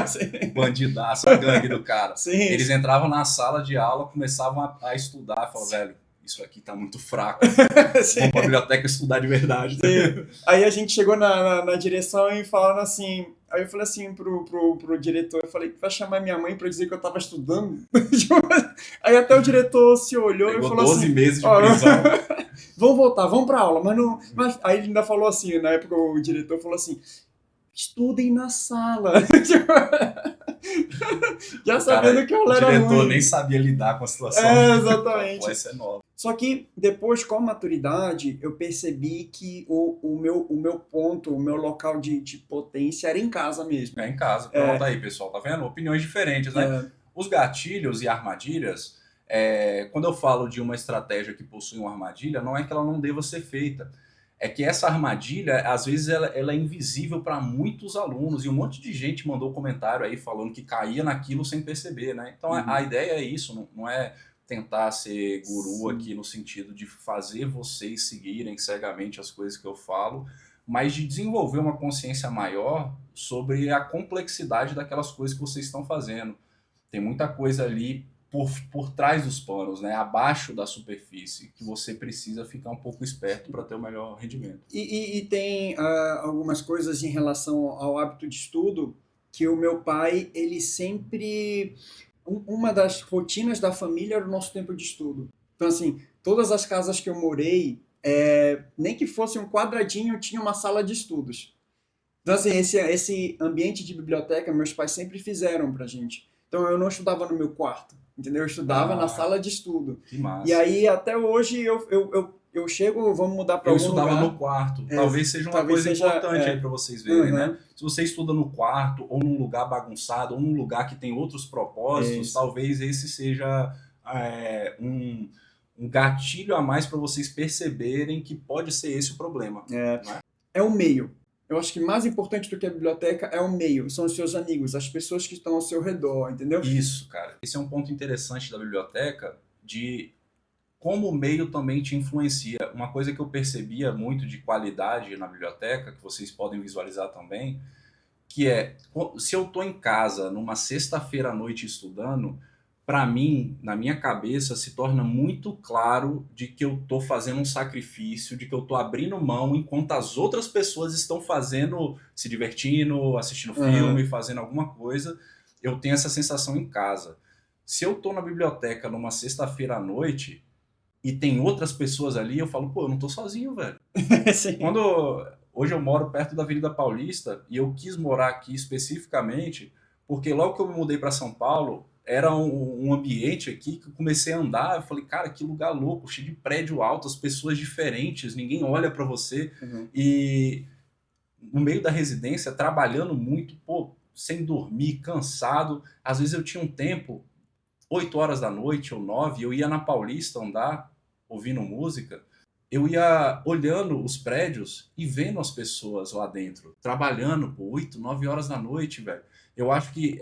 Bandidaço, a gangue do cara. Sim. Eles entravam na sala de aula, começavam a estudar, falavam, velho, isso aqui tá muito fraco. Vamos pra biblioteca estudar de verdade. Sim. Aí a gente chegou na direção e falaram assim. Aí eu falei assim pro diretor, eu falei, vai chamar minha mãe pra dizer que eu tava estudando? Aí até o diretor se olhou e falou 12 assim... 12 meses de prisão. Vamos voltar, vamos pra aula, mas não... Aí ele ainda falou assim, na época o diretor falou assim, estudem na sala. Já sabendo que a aula era ruim. O diretor nem sabia lidar com a situação. Exatamente. Pode ser nova. Só que depois, com a maturidade, eu percebi que o meu ponto, o meu local de potência era em casa mesmo. É em casa. Pronto, aí, pessoal. Tá vendo? Opiniões diferentes, né? Os gatilhos e armadilhas, Quando eu falo de uma estratégia que possui uma armadilha, não é que ela não deva ser feita. É que essa armadilha, às vezes, ela é invisível para muitos alunos, e um monte de gente mandou comentário aí falando que caía naquilo sem perceber, né? Então, a ideia é isso, não é tentar ser guru Sim. aqui no sentido de fazer vocês seguirem cegamente as coisas que eu falo, mas de desenvolver uma consciência maior sobre a complexidade daquelas coisas que vocês estão fazendo. Tem muita coisa ali por trás dos panos, né? Abaixo da superfície, que você precisa ficar um pouco esperto para ter o melhor rendimento. E tem algumas coisas em relação ao hábito de estudo que o meu pai, ele sempre... Uma das rotinas da família era o nosso tempo de estudo. Então, assim, todas as casas que eu morei, nem que fosse um quadradinho, tinha uma sala de estudos. Então, assim, esse ambiente de biblioteca, meus pais sempre fizeram pra gente. Então, eu não estudava no meu quarto, entendeu? Eu estudava na sala de estudo. Que massa. E aí, até hoje, eu chego, vamos mudar para algum lugar. Eu estudava no quarto. Talvez seja uma coisa importante aí para vocês verem, né? Se você estuda no quarto, ou num lugar bagunçado, ou num lugar que tem outros propósitos, talvez esse seja um gatilho a mais para vocês perceberem que pode ser esse o problema. É o meio. Eu acho que mais importante do que a biblioteca é o meio, são os seus amigos, as pessoas que estão ao seu redor, entendeu? Isso, cara. Esse é um ponto interessante da biblioteca, de como o meio também te influencia. Uma coisa que eu percebia muito de qualidade na biblioteca, que vocês podem visualizar também, que é, se eu estou em casa numa sexta-feira à noite estudando, para mim, na minha cabeça, se torna muito claro de que eu estou fazendo um sacrifício, de que eu estou abrindo mão enquanto as outras pessoas estão fazendo, se divertindo, assistindo filme, fazendo alguma coisa. Eu tenho essa sensação em casa. Se eu estou na biblioteca numa sexta-feira à noite e tem outras pessoas ali, eu falo, pô, eu não estou sozinho, velho. Hoje eu moro perto da Avenida Paulista e eu quis morar aqui especificamente porque logo que eu me mudei para São Paulo, era um ambiente aqui que eu comecei a andar, eu falei, cara, que lugar louco, cheio de prédio alto, as pessoas diferentes, ninguém olha para você. E no meio da residência, trabalhando muito, pô, sem dormir, cansado. Às vezes eu tinha um tempo, 8 horas da noite ou 9, eu ia na Paulista andar, ouvindo música, eu ia olhando os prédios e vendo as pessoas lá dentro, trabalhando por 8, 9 horas da noite, velho. Eu acho que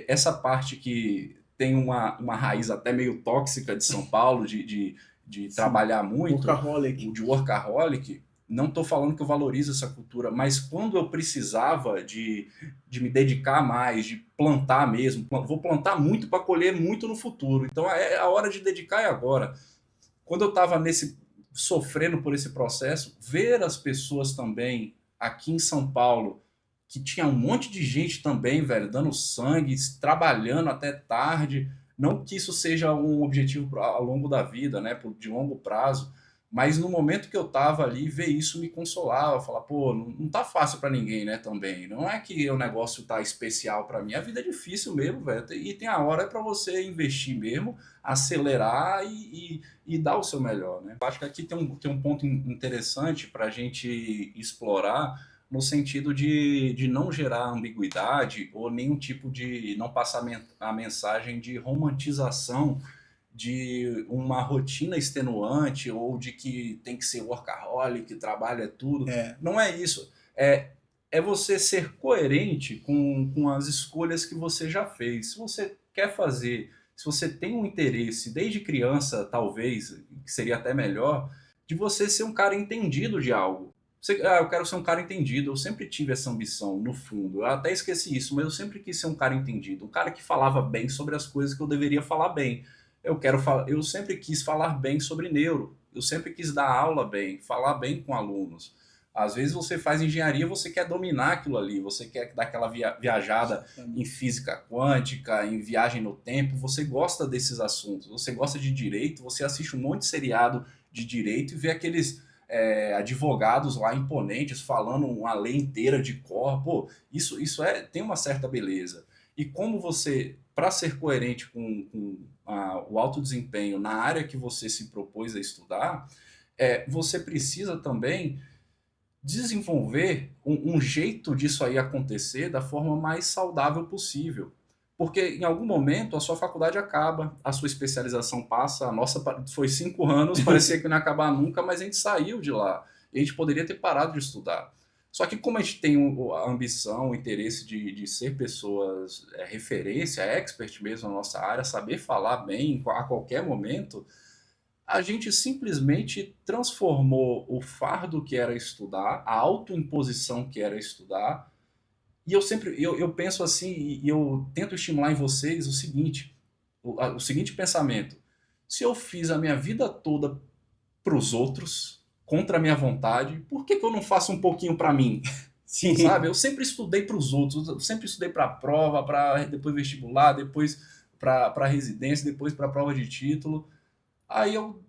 essa parte que tem uma raiz até meio tóxica de São Paulo, de trabalhar muito, de workaholic, não estou falando que eu valorizo essa cultura, mas quando eu precisava de me dedicar mais, de plantar mesmo, vou plantar muito para colher muito no futuro, então a hora de dedicar é agora. Quando eu estava sofrendo por esse processo, ver as pessoas também aqui em São Paulo, que tinha um monte de gente também, velho, dando sangue, trabalhando até tarde, não que isso seja um objetivo ao longo da vida, né, de longo prazo, mas no momento que eu tava ali, ver isso me consolava, falar, pô, não tá fácil para ninguém, né, também. Não é que o negócio tá especial para mim, a vida é difícil mesmo, velho, e tem a hora para você investir mesmo, acelerar e dar o seu melhor, né. Eu acho que aqui tem um ponto interessante para a gente explorar, no sentido de não gerar ambiguidade ou nenhum tipo de... não passar a mensagem de romantização de uma rotina extenuante ou de que tem que ser workaholic, que trabalho é tudo. Não é isso. É você ser coerente com as escolhas que você já fez. Se você quer fazer, se você tem um interesse desde criança, talvez, que seria até melhor, de você ser um cara entendido de algo. Eu quero ser um cara entendido, eu sempre tive essa ambição, no fundo. Eu até esqueci isso, mas eu sempre quis ser um cara entendido. Um cara que falava bem sobre as coisas que eu deveria falar bem. Eu sempre quis falar bem sobre neuro, eu sempre quis dar aula bem, falar bem com alunos. Às vezes você faz engenharia, você quer dominar aquilo ali, você quer dar aquela viajada em física quântica, em viagem no tempo, você gosta desses assuntos, você gosta de direito, você assiste um monte de seriado de direito e vê aqueles advogados lá imponentes falando uma lei inteira de cor. Pô, isso tem uma certa beleza. E como você, para ser coerente com o alto desempenho na área que você se propôs a estudar, você precisa também desenvolver um jeito disso aí acontecer da forma mais saudável possível. Porque em algum momento a sua faculdade acaba, a sua especialização passa, a nossa foi 5 anos, parecia que não ia acabar nunca, mas a gente saiu de lá. E a gente poderia ter parado de estudar. Só que como a gente tem a ambição, o interesse de ser pessoas referência, expert mesmo na nossa área, saber falar bem a qualquer momento, a gente simplesmente transformou o fardo que era estudar, a autoimposição que era estudar, e eu penso assim, e eu tento estimular em vocês o seguinte pensamento: se eu fiz a minha vida toda para os outros, contra a minha vontade, por que eu não faço um pouquinho para mim? Sim. Sabe? Eu sempre estudei para os outros, eu sempre estudei para a prova, para depois vestibular, depois para residência, depois para a prova de título. Aí eu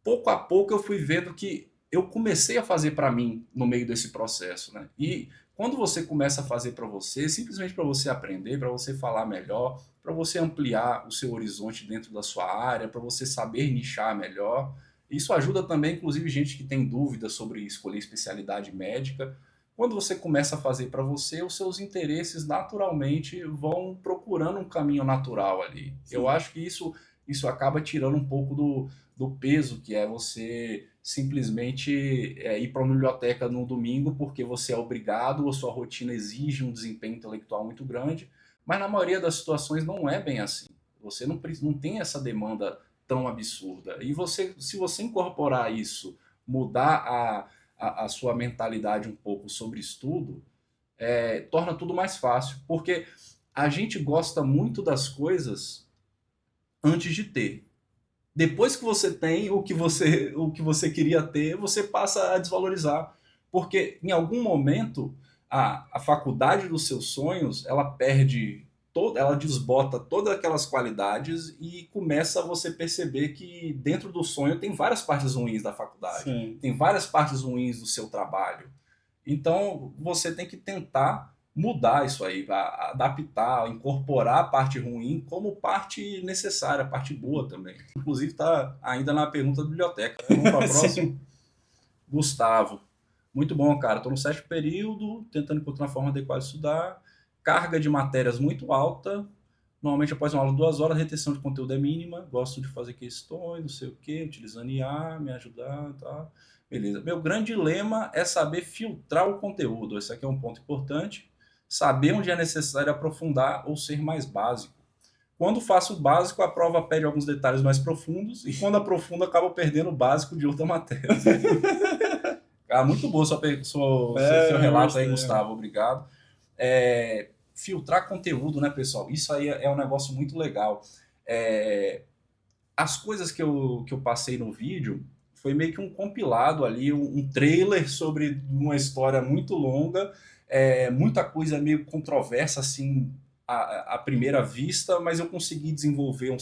pouco a pouco eu fui vendo que eu comecei a fazer para mim no meio desse processo, né? E quando você começa a fazer para você, simplesmente para você aprender, para você falar melhor, para você ampliar o seu horizonte dentro da sua área, para você saber nichar melhor, isso ajuda também, inclusive, gente que tem dúvidas sobre escolher especialidade médica. Quando você começa a fazer para você, os seus interesses naturalmente vão procurando um caminho natural ali. Eu Sim. acho que isso acaba tirando um pouco do peso que é você simplesmente ir para uma biblioteca no domingo porque você é obrigado ou sua rotina exige um desempenho intelectual muito grande, mas na maioria das situações não é bem assim. Você não tem essa demanda tão absurda. E se você incorporar isso, mudar a sua mentalidade um pouco sobre estudo, torna tudo mais fácil. Porque a gente gosta muito das coisas antes de ter. Depois que você tem o que você queria ter, você passa a desvalorizar. Porque em algum momento a faculdade dos seus sonhos ela perde ela desbota todas aquelas qualidades e começa a você perceber que dentro do sonho tem várias partes ruins da faculdade, Sim. tem várias partes ruins do seu trabalho. Então você tem que tentar mudar isso aí, adaptar, incorporar a parte ruim como parte necessária, parte boa também. Inclusive está ainda na pergunta da biblioteca, né? Vamos para a próxima. Sim. Gustavo. Muito bom, cara. Estou no 7º período, tentando encontrar uma forma adequada de estudar. Carga de matérias muito alta. Normalmente, após uma aula de 2 horas, a retenção de conteúdo é mínima. Gosto de fazer questões, não sei o quê, utilizando IA, me ajudar e tal. Beleza. Meu grande dilema é saber filtrar o conteúdo. Esse aqui é um ponto importante. Saber onde é necessário aprofundar ou ser mais básico. Quando faço o básico, a prova pede alguns detalhes mais profundos, e quando aprofundo, acabo perdendo o básico de outra matéria. Ah, muito bom seu Eu relato aí, gostei. Gustavo. Obrigado. Filtrar conteúdo, né, pessoal? Isso aí é um negócio muito legal. É, as coisas que eu passei no vídeo foi meio que um compilado ali, um trailer sobre uma história muito longa, muita coisa meio controversa assim à primeira vista, mas eu consegui desenvolver uma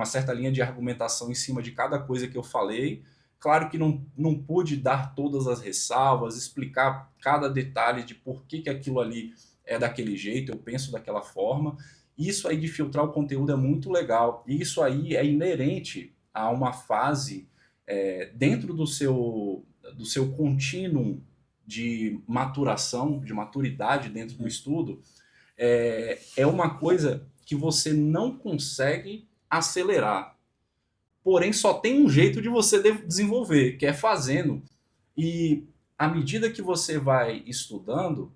certa linha de argumentação em cima de cada coisa que eu falei. Claro que não pude dar todas as ressalvas, explicar cada detalhe de por que aquilo ali é daquele jeito, eu penso daquela forma. Isso aí de filtrar o conteúdo é muito legal. E isso aí é inerente a uma fase dentro do seu contínuo de maturação, de maturidade dentro do estudo, é uma coisa que você não consegue acelerar. Porém, só tem um jeito de você desenvolver, que é fazendo. E à medida que você vai estudando,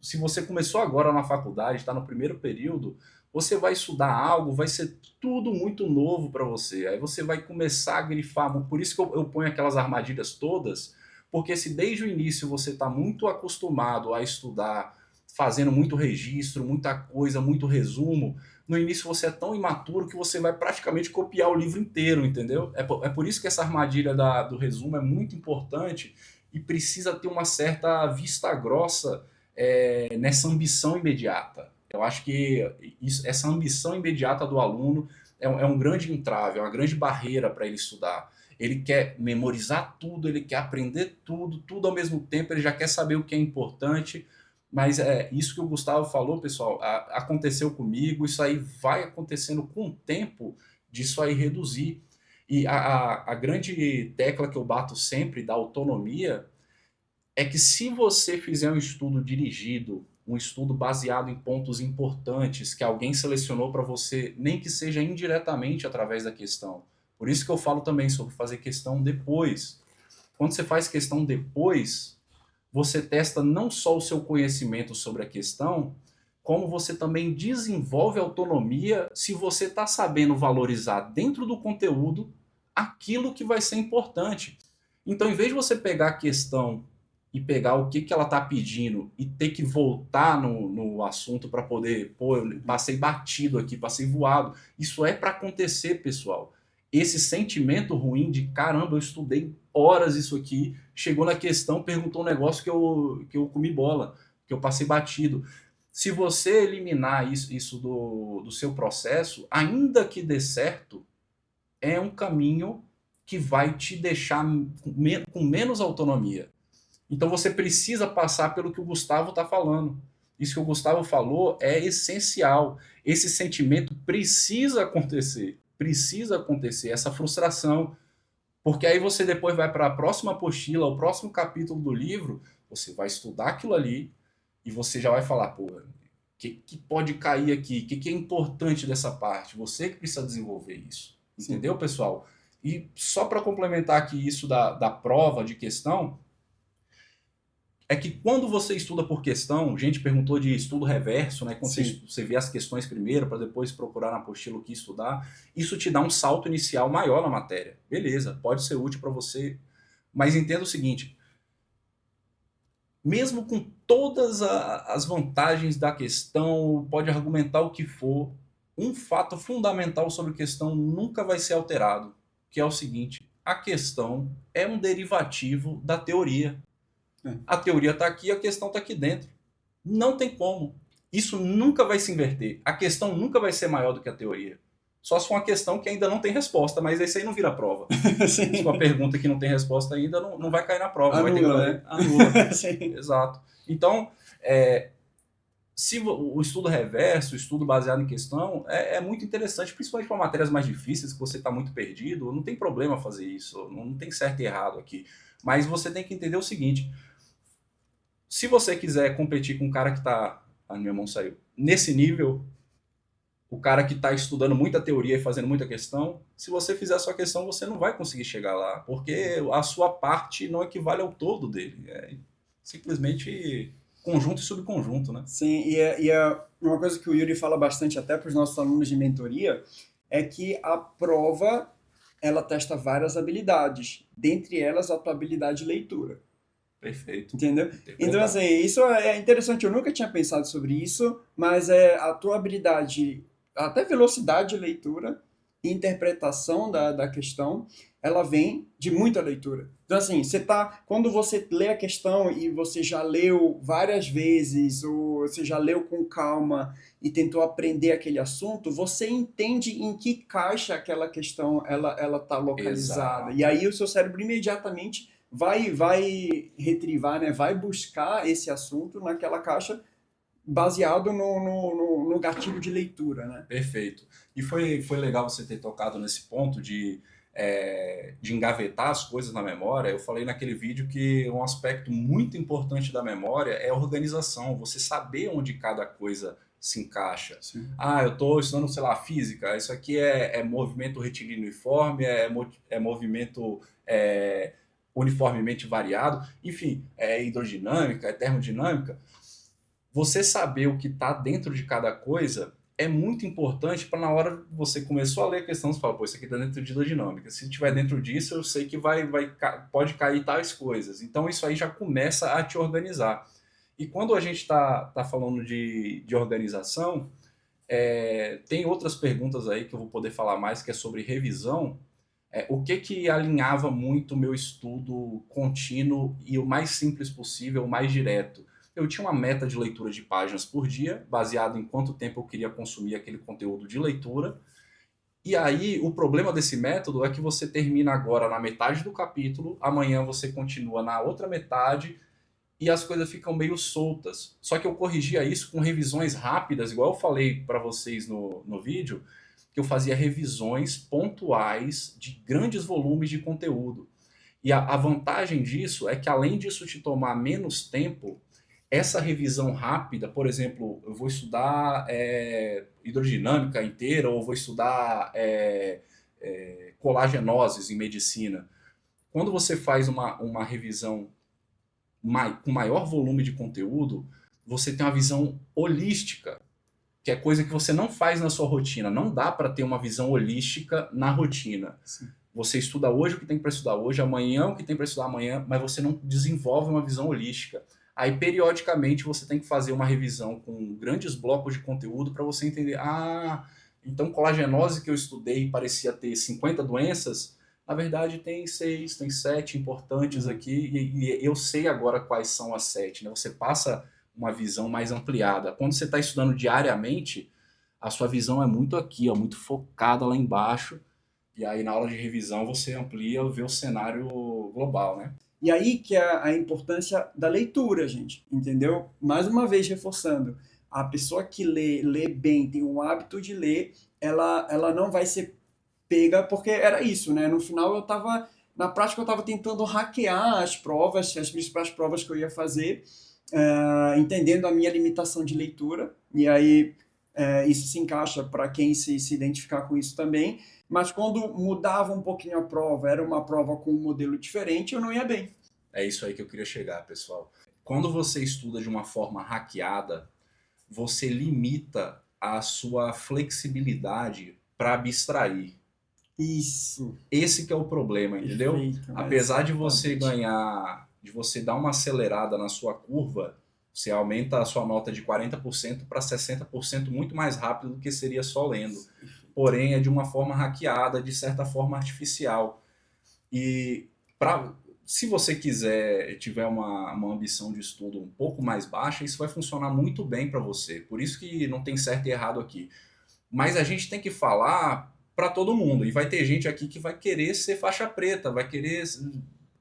se você começou agora na faculdade, está no primeiro período, você vai estudar algo, vai ser tudo muito novo para você. Aí você vai começar a grifar. Por isso que eu ponho aquelas armadilhas todas, porque se desde o início você está muito acostumado a estudar, fazendo muito registro, muita coisa, muito resumo, no início você é tão imaturo que você vai praticamente copiar o livro inteiro, entendeu? É por isso que essa armadilha do resumo é muito importante e precisa ter uma certa vista grossa nessa ambição imediata. Eu acho que essa ambição imediata do aluno é um grande entrave, é uma grande barreira para ele estudar. Ele quer memorizar tudo, ele quer aprender tudo, tudo ao mesmo tempo, ele já quer saber o que é importante. Mas isso que o Gustavo falou, pessoal, aconteceu comigo, isso aí vai acontecendo com o tempo disso aí reduzir. E a grande tecla que eu bato sempre da autonomia é que se você fizer um estudo dirigido um estudo baseado em pontos importantes que alguém selecionou para você, nem que seja indiretamente através da questão. Por isso que eu falo também sobre fazer questão depois. Quando você faz questão depois, você testa não só o seu conhecimento sobre a questão, como você também desenvolve autonomia se você está sabendo valorizar dentro do conteúdo aquilo que vai ser importante. Então, em vez de você pegar a questão e pegar o que ela está pedindo e ter que voltar no assunto para poder, pô, eu passei batido aqui, passei voado. Isso é para acontecer, pessoal. Esse sentimento ruim de caramba, eu estudei horas isso aqui, chegou na questão, perguntou um negócio que eu comi bola, que eu passei batido. Se você eliminar isso do seu processo, ainda que dê certo, é um caminho que vai te deixar com menos autonomia. Então você precisa passar pelo que o Gustavo está falando. Isso que o Gustavo falou é essencial. Esse sentimento precisa acontecer. Precisa acontecer, essa frustração. Porque aí você depois vai para a próxima apostila, o próximo capítulo do livro, você vai estudar aquilo ali e você já vai falar, pô, o que pode cair aqui? O que é importante dessa parte? Você que precisa desenvolver isso. Entendeu, pessoal? E só para complementar aqui isso da prova de questão, é que quando você estuda por questão, gente perguntou de estudo reverso, né? Quando você vê as questões primeiro, para depois procurar na apostila o que estudar, isso te dá um salto inicial maior na matéria. Beleza, pode ser útil para você, mas entenda o seguinte, mesmo com todas as vantagens da questão, pode argumentar o que for, um fato fundamental sobre a questão nunca vai ser alterado, que é o seguinte, a questão é um derivativo da teoria. A teoria está aqui, a questão está aqui dentro. Não tem como. Isso nunca vai se inverter. A questão nunca vai ser maior do que a teoria. Só se for uma questão que ainda não tem resposta, mas isso aí não vira prova. Se uma pergunta que não tem resposta ainda, não vai cair na prova. Anula, vai ter que... Anula. Exato. Então, se o estudo reverso, o estudo baseado em questão, é muito interessante, principalmente para matérias mais difíceis, que você está muito perdido, não tem problema fazer isso, não tem certo e errado aqui. Mas você tem que entender o seguinte, se você quiser competir com um cara que está, a minha mão saiu, nesse nível, o cara que está estudando muita teoria e fazendo muita questão, se você fizer a sua questão, você não vai conseguir chegar lá, porque a sua parte não equivale ao todo dele. É simplesmente conjunto e subconjunto, né? Sim, e uma coisa que o Yuri fala bastante até para os nossos alunos de mentoria é que a prova, ela testa várias habilidades, dentre elas a tua habilidade de leitura. Perfeito. Entendeu? Então, assim, isso é interessante. Eu nunca tinha pensado sobre isso, mas a tua habilidade, até velocidade de leitura e interpretação da questão, ela vem de muita leitura. Então, assim, quando você lê a questão e você já leu várias vezes, ou você já leu com calma e tentou aprender aquele assunto, você entende em que caixa aquela questão ela tá localizada. Exato. E aí o seu cérebro imediatamente vai retrivar, né? Vai buscar esse assunto naquela caixa baseado no gatilho de leitura, né? Perfeito. E foi legal você ter tocado nesse ponto de engavetar as coisas na memória. Eu falei naquele vídeo que um aspecto muito importante da memória é a organização, você saber onde cada coisa se encaixa. Sim. Eu estou estudando, sei lá, física, isso aqui é movimento retilíneo uniforme, é movimento... uniformemente variado, enfim, é hidrodinâmica, é termodinâmica. Você saber o que está dentro de cada coisa é muito importante para na hora que você começou a ler a questão, você fala, pô, isso aqui está dentro de hidrodinâmica. Se estiver dentro disso, eu sei que pode cair tais coisas. Então isso aí já começa a te organizar. E quando a gente está falando de organização, tem outras perguntas aí que eu vou poder falar mais, que é sobre revisão. O que alinhava muito o meu estudo contínuo e o mais simples possível, o mais direto? Eu tinha uma meta de leitura de páginas por dia, baseado em quanto tempo eu queria consumir aquele conteúdo de leitura. E aí, o problema desse método é que você termina agora na metade do capítulo, amanhã você continua na outra metade e as coisas ficam meio soltas. Só que eu corrigia isso com revisões rápidas, igual eu falei para vocês no vídeo, que eu fazia revisões pontuais de grandes volumes de conteúdo. E a vantagem disso é que, além disso te tomar menos tempo, essa revisão rápida, por exemplo, eu vou estudar hidrodinâmica inteira ou vou estudar colagenoses em medicina. Quando você faz uma revisão com maior volume de conteúdo, você tem uma visão holística, que é coisa que você não faz na sua rotina. Não dá para ter uma visão holística na rotina. Sim. Você estuda hoje o que tem para estudar hoje, amanhã o que tem para estudar amanhã, mas você não desenvolve uma visão holística. Aí, periodicamente, você tem que fazer uma revisão com grandes blocos de conteúdo para você entender, então colagenose que eu estudei parecia ter 50 doenças, na verdade tem 6, tem 7 importantes aqui, e eu sei agora quais são as 7, né? Você passa uma visão mais ampliada. Quando você está estudando diariamente, a sua visão é muito aqui, ó, muito focada lá embaixo, e aí na aula de revisão você amplia, vê o cenário global, né? E aí que é a importância da leitura, gente, entendeu? Mais uma vez reforçando, a pessoa que lê bem, tem o hábito de ler, ela não vai ser pega, porque era isso, né? No final na prática eu estava tentando hackear as provas, as principais provas que eu ia fazer, entendendo a minha limitação de leitura, e aí isso se encaixa para quem se identificar com isso também, mas quando mudava um pouquinho a prova, era uma prova com um modelo diferente, eu não ia bem. É isso aí que eu queria chegar, pessoal. Quando você estuda de uma forma hackeada, você limita a sua flexibilidade para abstrair. Isso. Esse que é o problema, entendeu? Perfeito, Apesar de você exatamente. ganhar, de você dar uma acelerada na sua curva, você aumenta a sua nota de 40% para 60% muito mais rápido do que seria só lendo. Porém, é de uma forma hackeada, de certa forma artificial. E se você tiver uma ambição de estudo um pouco mais baixa, isso vai funcionar muito bem para você. Por isso que não tem certo e errado aqui. Mas a gente tem que falar para todo mundo. E vai ter gente aqui que vai querer ser faixa preta, vai querer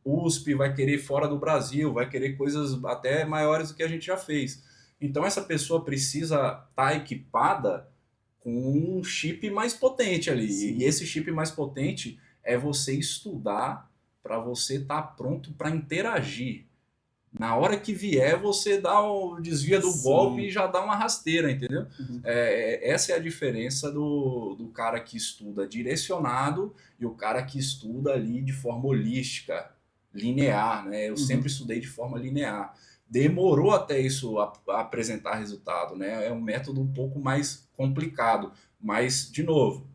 USP, vai querer fora do Brasil, vai querer coisas até maiores do que a gente já fez. Então essa pessoa precisa estar equipada com um chip mais potente ali. Sim. E esse chip mais potente é você estudar para você estar pronto para interagir. Na hora que vier, você desvia do golpe e já dá uma rasteira, entendeu? Essa é a diferença do cara que estuda direcionado e o cara que estuda ali de forma holística, linear, né? Eu sempre estudei de forma linear. Demorou até isso a apresentar resultado, né? É um método um pouco mais complicado, mas, de novo,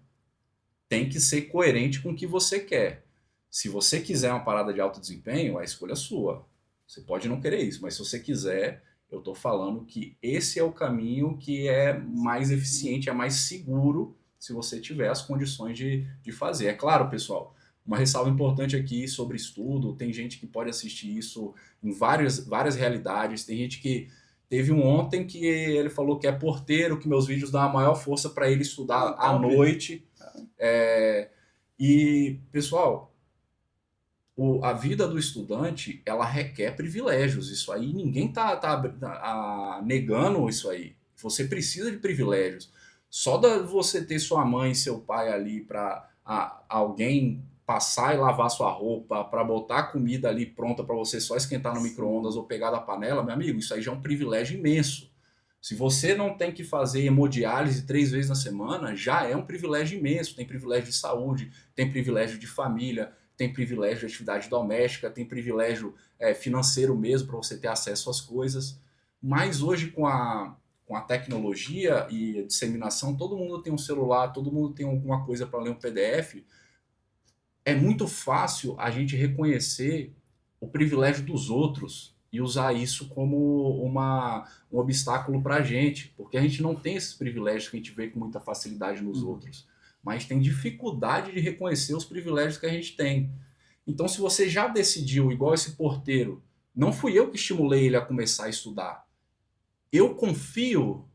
tem que ser coerente com o que você quer. Se você quiser uma parada de alto desempenho, a escolha é sua. Você pode não querer isso, mas se você quiser, eu estou falando que esse é o caminho que é mais eficiente, é mais seguro, se você tiver as condições de fazer. É claro, pessoal, uma ressalva importante aqui sobre estudo, tem gente que pode assistir isso em várias realidades, tem gente que teve ontem que ele falou que é porteiro, que meus vídeos dão a maior força para ele estudar à noite. E, pessoal, a vida do estudante, ela requer privilégios. Isso aí, ninguém tá negando isso aí. Você precisa de privilégios. Só você ter sua mãe e seu pai ali para alguém passar e lavar sua roupa, para botar a comida ali pronta para você só esquentar no micro-ondas ou pegar da panela, meu amigo, isso aí já é um privilégio imenso. Se você não tem que fazer hemodiálise 3 vezes na semana, já é um privilégio imenso. Tem privilégio de saúde, tem privilégio de família, tem privilégio de atividade doméstica, tem privilégio financeiro mesmo para você ter acesso às coisas. Mas hoje, com a tecnologia e a disseminação, todo mundo tem um celular, todo mundo tem alguma coisa para ler um PDF. É muito fácil a gente reconhecer o privilégio dos outros e usar isso como um obstáculo para a gente, porque a gente não tem esses privilégios que a gente vê com muita facilidade nos outros, mas tem dificuldade de reconhecer os privilégios que a gente tem. Então, se você já decidiu, igual esse porteiro, não fui eu que estimulei ele a começar a estudar. Eu confio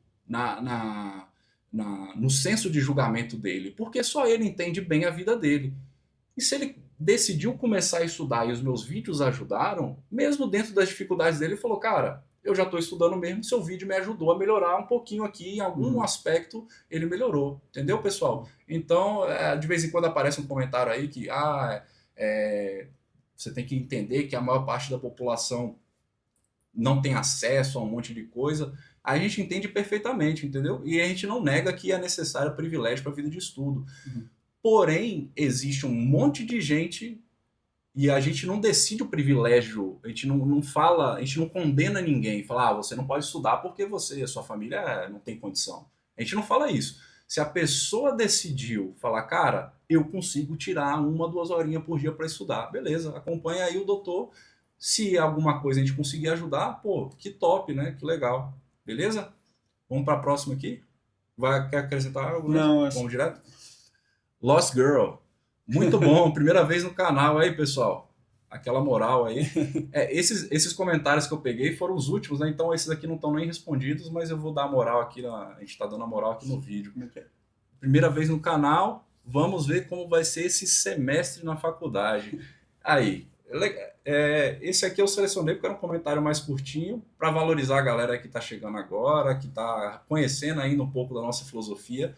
no senso de julgamento dele, porque só ele entende bem a vida dele. E se ele decidiu começar a estudar e os meus vídeos ajudaram, mesmo dentro das dificuldades dele, ele falou, cara, eu já estou estudando mesmo, seu vídeo me ajudou a melhorar um pouquinho aqui, em algum aspecto ele melhorou, entendeu, pessoal? Então, de vez em quando aparece um comentário aí que você tem que entender que a maior parte da população não tem acesso a um monte de coisa, a gente entende perfeitamente, entendeu? E a gente não nega que é necessário privilégio para a vida de estudo. Uhum. Porém, existe um monte de gente e a gente não decide o privilégio, a gente não fala, a gente não condena ninguém, fala, você não pode estudar porque você, a sua família não tem condição. A gente não fala isso. Se a pessoa decidiu falar, cara, eu consigo tirar 1, 2 horinhas por dia para estudar, beleza, acompanha aí o doutor. Se alguma coisa a gente conseguir ajudar, pô, que top, né? Que legal. Beleza? Vamos para a próxima aqui? Quer acrescentar algo? Não, Vamos direto? Lost Girl. Muito bom, primeira vez no canal aí, pessoal. Aquela moral aí. Esses comentários que eu peguei foram os últimos, né? Então esses aqui não estão nem respondidos, mas eu vou dar a moral aqui, a gente está dando a moral aqui no vídeo. Primeira vez no canal, vamos ver como vai ser esse semestre na faculdade. Aí, esse aqui eu selecionei porque era um comentário mais curtinho, para valorizar a galera que está chegando agora, que está conhecendo ainda um pouco da nossa filosofia.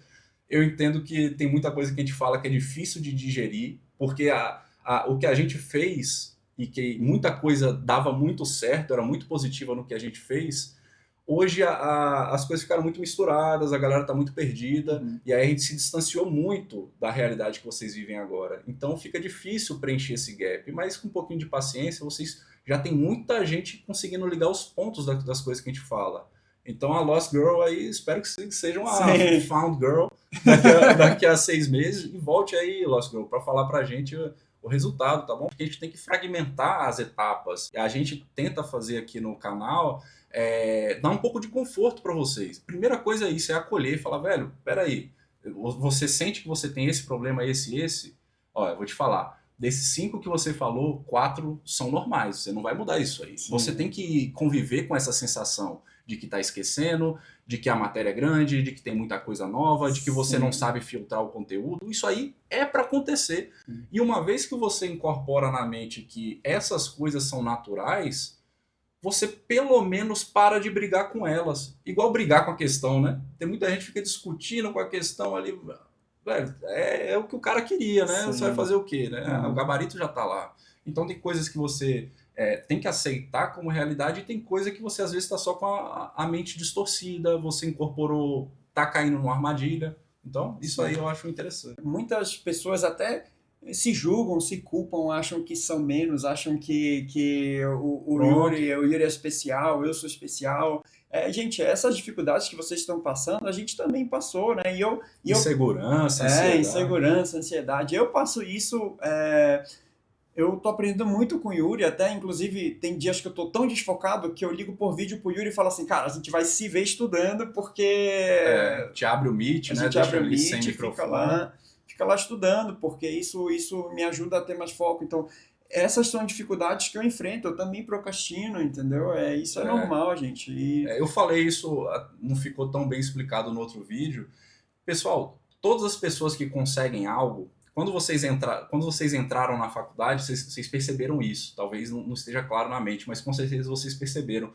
Eu entendo que tem muita coisa que a gente fala que é difícil de digerir, porque o que a gente fez e que muita coisa dava muito certo, era muito positiva no que a gente fez, hoje as coisas ficaram muito misturadas, a galera está muito perdida, e aí a gente se distanciou muito da realidade que vocês vivem agora. Então fica difícil preencher esse gap, mas com um pouquinho de paciência, vocês já tem muita gente conseguindo ligar os pontos das coisas que a gente fala. Então a Lost Girl aí, espero que seja uma Found Girl daqui a 6 meses, e volte aí, Lost Girl, para falar pra gente o resultado, tá bom? Porque a gente tem que fragmentar as etapas. A gente tenta fazer aqui no canal, dar um pouco de conforto para vocês. Primeira coisa é isso, é acolher, falar, velho, peraí, você sente que você tem esse problema, esse? Ó, eu vou te falar, desses 5 que você falou, 4 são normais, você não vai mudar isso aí. Sim. Você tem que conviver com essa sensação de que está esquecendo, de que a matéria é grande, de que tem muita coisa nova, de que você não sabe filtrar o conteúdo. Isso aí é para acontecer. E uma vez que você incorpora na mente que essas coisas são naturais, você pelo menos para de brigar com elas. Igual brigar com a questão, né? Tem muita gente que fica discutindo com a questão ali. Velho, é o que o cara queria, né? Sim. Você vai fazer o quê, né? O gabarito já está lá. Então tem coisas que você tem que aceitar como realidade, e tem coisa que você às vezes está só com a mente distorcida, você incorporou, tá caindo numa armadilha. Então isso aí eu acho interessante. Muitas pessoas até se julgam, se culpam, acham que são menos, acham que o Yuri é especial, eu sou especial. Gente, essas dificuldades que vocês estão passando, a gente também passou, né? Insegurança, ansiedade. Insegurança, ansiedade. Eu passo isso... Eu tô aprendendo muito com o Yuri, até inclusive tem dias que eu tô tão desfocado que eu ligo por vídeo pro Yuri e falo assim, cara, a gente vai se ver estudando porque... te abre o Meet, né? A gente abre o Meet, fica lá estudando, porque isso me ajuda a ter mais foco. Então, essas são dificuldades que eu enfrento, eu também procrastino, entendeu? Isso é normal, gente. Eu falei isso, não ficou tão bem explicado no outro vídeo. Pessoal, todas as pessoas que conseguem algo, quando vocês entraram na faculdade, vocês perceberam isso. Talvez não esteja claro na mente, mas com certeza vocês perceberam.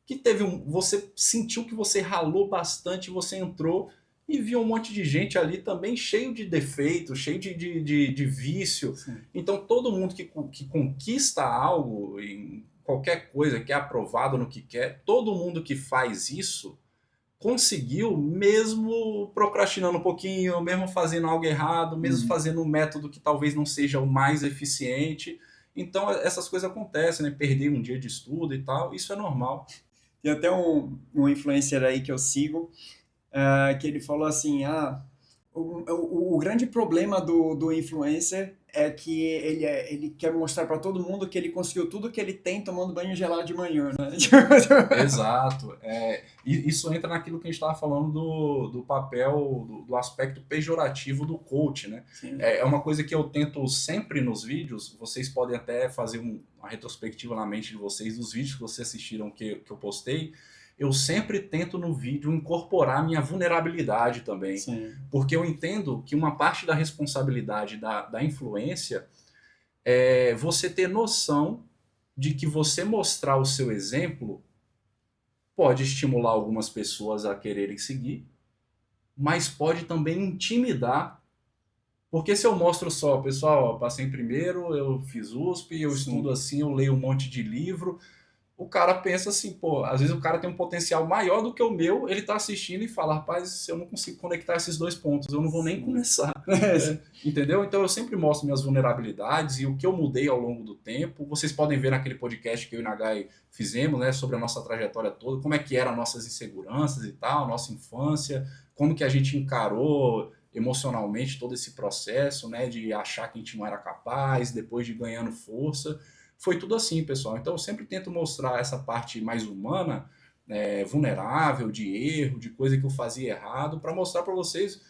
Que você sentiu que você ralou bastante, você entrou e viu um monte de gente ali também cheio de defeito, cheio de vício. Sim. Então todo mundo que conquista algo, em qualquer coisa, que é aprovado no que quer, todo mundo que faz isso, conseguiu, mesmo procrastinando um pouquinho, mesmo fazendo algo errado, mesmo fazendo um método que talvez não seja o mais eficiente. Então essas coisas acontecem, né? Perder um dia de estudo e tal, isso é normal. Tem até um influencer aí que eu sigo, que ele falou assim, o grande problema do influencer é que ele quer mostrar para todo mundo que ele conseguiu tudo que ele tem tomando banho gelado de manhã, né? Exato. Isso entra naquilo que a gente estava falando do papel, do aspecto pejorativo do coach, né? É uma coisa que eu tento sempre nos vídeos, vocês podem até fazer uma retrospectiva na mente de vocês, dos vídeos que vocês assistiram que eu postei. Eu sempre tento no vídeo incorporar minha vulnerabilidade também. Sim. Porque eu entendo que uma parte da responsabilidade da influência é você ter noção de que você mostrar o seu exemplo pode estimular algumas pessoas a quererem seguir, mas pode também intimidar. Porque se eu mostro só, pessoal, passei em primeiro, eu fiz USP, eu estudo assim, eu leio um monte de livro... o cara pensa assim, pô, às vezes o cara tem um potencial maior do que o meu, ele tá assistindo e fala, rapaz, eu não consigo conectar esses dois pontos, eu não vou nem Sim. começar. Entendeu? Então eu sempre mostro minhas vulnerabilidades e o que eu mudei ao longo do tempo. Vocês podem ver naquele podcast que eu e o Nagai fizemos, né, sobre a nossa trajetória toda, como é que eram nossas inseguranças e tal, nossa infância, como que a gente encarou emocionalmente todo esse processo, né, de achar que a gente não era capaz, depois de ganhando força. Foi tudo assim, pessoal. Então eu sempre tento mostrar essa parte mais humana, vulnerável, de erro, de coisa que eu fazia errado, para mostrar para vocês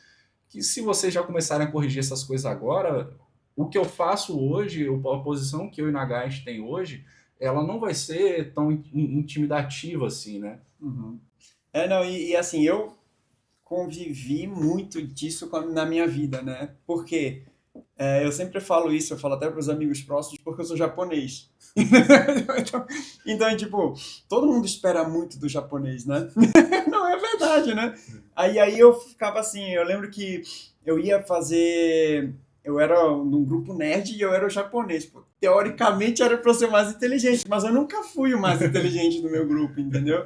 que se vocês já começarem a corrigir essas coisas agora, o que eu faço hoje, a posição que eu e Nagai a gente tem hoje, ela não vai ser tão intimidativa assim, né? Uhum. Não, e assim, eu convivi muito disso na minha vida, né? Porque eu sempre falo isso, eu falo até para os amigos próximos, porque eu sou japonês. Então, tipo, todo mundo espera muito do japonês, né? Não, é verdade, né? Aí eu ficava assim, eu lembro que eu ia fazer. Eu era num grupo nerd e eu era o japonês. Pô, teoricamente era para eu ser mais inteligente, mas eu nunca fui o mais inteligente do meu grupo, entendeu?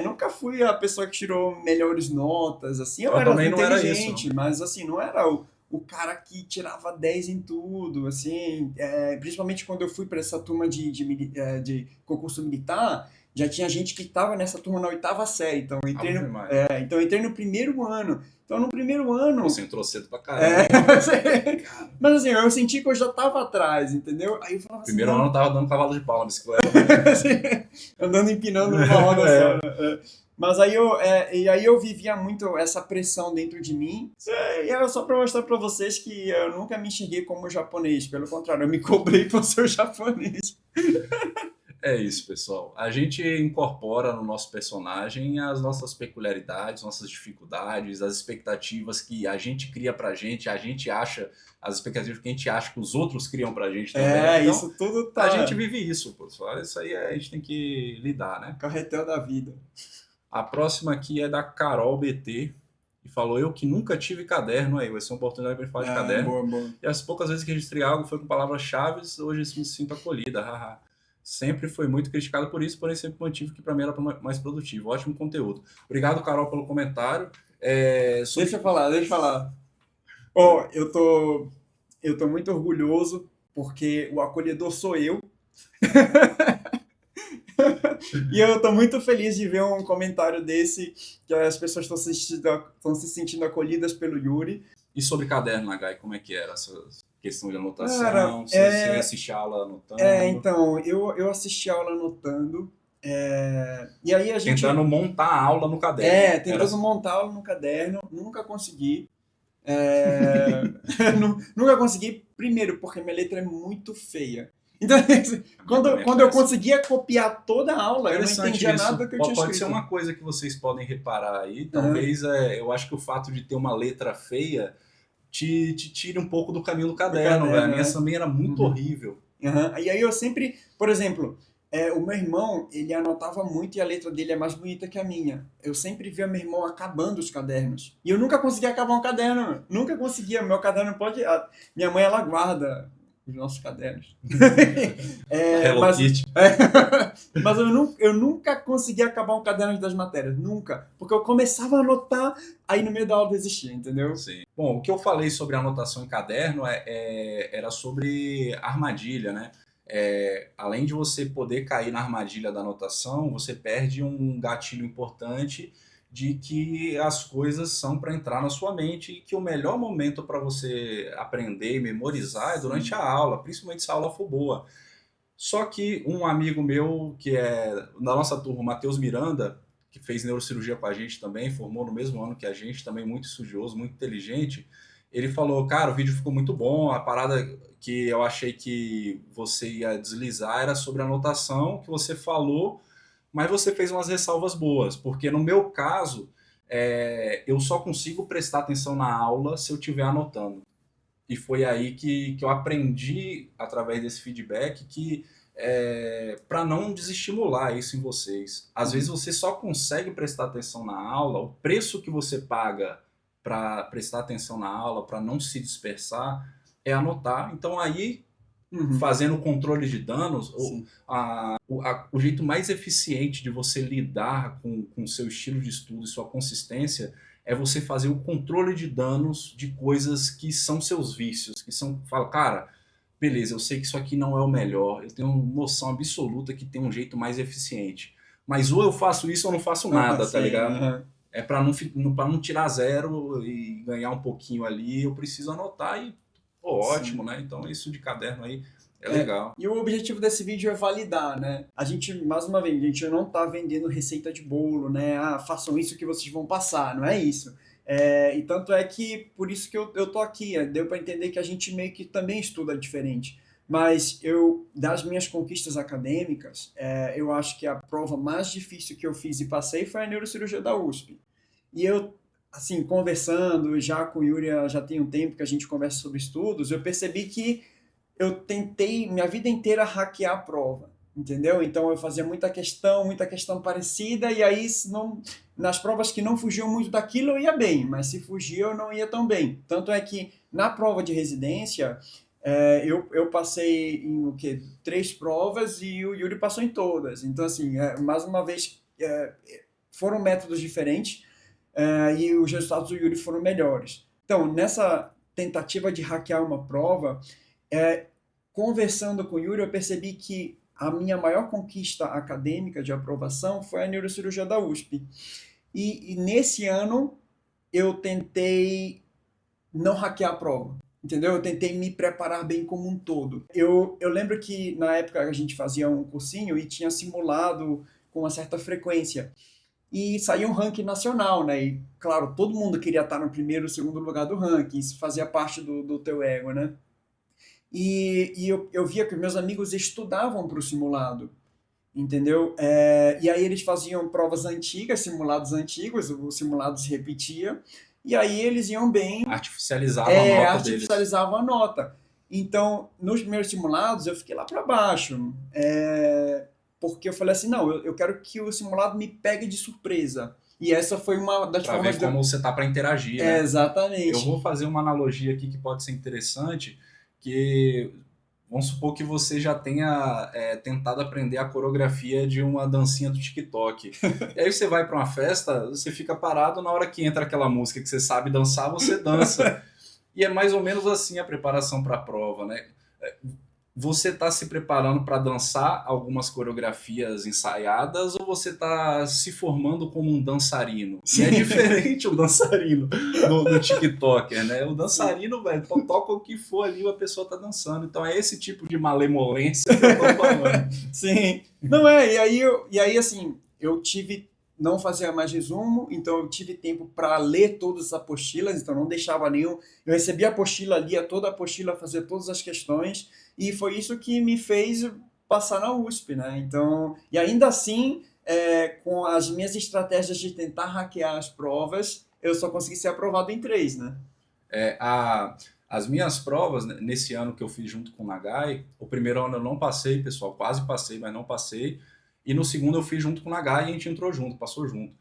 Nunca fui a pessoa que tirou melhores notas, assim. Eu Eu era também não era isso. inteligente, mas assim, não era o cara que tirava 10 em tudo, assim, principalmente quando eu fui para essa turma de concurso militar, já tinha gente que estava nessa turma na oitava série, então então eu entrei no primeiro ano. Então no primeiro ano... Você entrou cedo pra caramba. Mas assim, eu senti que eu já estava atrás, entendeu? Aí eu falava assim, primeiro ano eu tava dando cavalo de pau na bicicleta. andando empinando numa roda só, né? Mas aí eu vivia muito essa pressão dentro de mim. E era só para mostrar para vocês que eu nunca me enxerguei como japonês. Pelo contrário, eu me cobrei por ser japonês. É isso, pessoal. A gente incorpora no nosso personagem as nossas peculiaridades, nossas dificuldades, as expectativas que a gente cria pra gente, a gente acha, as expectativas que a gente acha que os outros criam pra gente também. Então, isso tudo tá... A gente vive isso, pessoal. Isso aí a gente tem que lidar, né? Carretel da vida. A próxima aqui é da Carol BT. E falou, eu que nunca tive caderno aí, vai ser uma oportunidade para falar de caderno. Boa. E as poucas vezes que registrei algo foi com palavras-chave, hoje me sinto acolhida, haha. Sempre foi muito criticado por isso, porém sempre mantive que para mim era mais produtivo. Ótimo conteúdo. Obrigado, Carol, pelo comentário. Deixa eu falar. Eu tô muito orgulhoso porque o acolhedor sou eu. E eu tô muito feliz de ver um comentário desse, que as pessoas estão se sentindo acolhidas pelo Yuri. E sobre caderno, Nagai, como é que era essa questão de anotação? Cara, você assistia a aula anotando? Então, eu assisti a aula anotando. E aí a gente... Tentando montar a aula no caderno. Tentando montar a aula no caderno. Nunca consegui. Nunca consegui, primeiro, porque minha letra é muito feia. Então, quando eu conseguia copiar toda a aula, eu não entendia nada do que eu tinha escrito. Pode ser uma coisa que vocês podem reparar aí. Talvez, eu acho que o fato de ter uma letra feia te tire um pouco do caminho do caderno, velho. A minha também era muito horrível. E aí eu sempre, por exemplo, o meu irmão, ele anotava muito e a letra dele é mais bonita que a minha. Eu sempre via meu irmão acabando os cadernos. E eu nunca conseguia acabar um caderno. Nunca conseguia. Meu caderno pode... Minha mãe, ela guarda os nossos cadernos. Mas eu nunca conseguia acabar um caderno das matérias. Nunca. Porque eu começava a anotar, aí no meio da aula eu desistia, entendeu? Sim. Bom, o que eu falei sobre anotação em caderno era sobre armadilha, né? Além de você poder cair na armadilha da anotação, você perde um gatilho importante de que as coisas são para entrar na sua mente e que o melhor momento para você aprender e memorizar é durante a aula, principalmente se a aula for boa. Só que um amigo meu, que é da nossa turma, o Matheus Miranda, que fez neurocirurgia com a gente também, formou no mesmo ano que a gente, também muito estudioso, muito inteligente, ele falou, cara, o vídeo ficou muito bom, a parada que eu achei que você ia deslizar era sobre a anotação que você falou, mas você fez umas ressalvas boas, porque no meu caso, eu só consigo prestar atenção na aula se eu estiver anotando. E foi aí que eu aprendi, através desse feedback, que para não desestimular isso em vocês. Às vezes você só consegue prestar atenção na aula, o preço que você paga para prestar atenção na aula, para não se dispersar, é anotar. Então aí fazendo o controle de danos, Sim. o jeito mais eficiente de você lidar com o seu estilo de estudo e sua consistência é você fazer o controle de danos de coisas que são seus vícios, que são, fala, cara, beleza, eu sei que isso aqui não é o melhor, eu tenho noção absoluta que tem um jeito mais eficiente, mas ou eu faço isso ou não faço nada, tá Sim, ligado? É para não tirar zero e ganhar um pouquinho ali, eu preciso anotar e, pô, ótimo, sim. né? Então isso de caderno aí é É, legal. e o objetivo desse vídeo é validar, né? A gente, mais uma vez, a gente não tá vendendo receita de bolo, né? Ah, façam isso que vocês vão passar, não é isso. E tanto é que, por isso que eu tô aqui, deu para entender que a gente meio que também estuda diferente. Mas das minhas conquistas acadêmicas, eu acho que a prova mais difícil que eu fiz e passei foi a neurocirurgia da USP. E eu, assim, conversando já com o Yuri, já tem um tempo que a gente conversa sobre estudos, eu percebi que eu tentei minha vida inteira hackear a prova, entendeu? Então eu fazia muita questão parecida, e aí não, nas provas que não fugiam muito daquilo eu ia bem, mas se fugia eu não ia tão bem. Tanto é que na prova de residência eu passei em o quê? 3 provas e o Yuri passou em todas. Então assim, mais uma vez foram métodos diferentes e os resultados do Yuri foram melhores. Então nessa tentativa de hackear uma prova é, conversando com o Yuri, eu percebi que a minha maior conquista acadêmica de aprovação foi a neurocirurgia da USP. E nesse ano eu tentei não hackear a prova, entendeu? Eu tentei me preparar bem como um todo. Eu lembro que na época a gente fazia um cursinho e tinha simulado com uma certa frequência. E saía um ranking nacional, né? E, claro, todo mundo queria estar no primeiro, segundo lugar do ranking. Isso fazia parte do teu ego, né? E eu via que meus amigos estudavam para o simulado, entendeu? E aí eles faziam provas antigas, simulados antigos, o simulado se repetia, e aí eles iam bem, Artificializava a nota deles. artificializavam a nota. Então, nos primeiros simulados, eu fiquei lá para baixo, porque eu falei assim, não, eu quero que o simulado me pegue de surpresa. E essa foi uma das Pra formas ver como você tá para interagir, né? Eu exatamente. vou fazer uma analogia aqui que pode ser interessante, que vamos supor que você já tenha tentado aprender a coreografia de uma dancinha do TikTok. E aí você vai para uma festa, você fica parado, na hora que entra aquela música que você sabe dançar, você dança. E é mais ou menos assim a preparação para a prova, né? Você está se preparando para dançar algumas coreografias ensaiadas ou você está se formando como um dançarino? E é diferente o dançarino do TikToker, né? O dançarino, velho, toca o que for ali, a pessoa tá dançando. Então é esse tipo de malemolência que eu tô falando. Sim. Não e aí assim, eu tive não fazia mais resumo, então eu tive tempo para ler todas as apostilas, então não deixava nenhum. Eu recebia a apostila, lia toda a apostila, fazia todas as questões, e foi isso que me fez passar na USP, né? Então, e ainda assim, com as minhas estratégias de tentar hackear as provas, eu só consegui ser aprovado em 3, né? As minhas provas, nesse ano que eu fiz junto com o Nagai, o primeiro ano eu não passei, pessoal, quase passei, mas não passei. E no segundo eu fiz junto com o Nagai e a gente entrou junto, passou junto.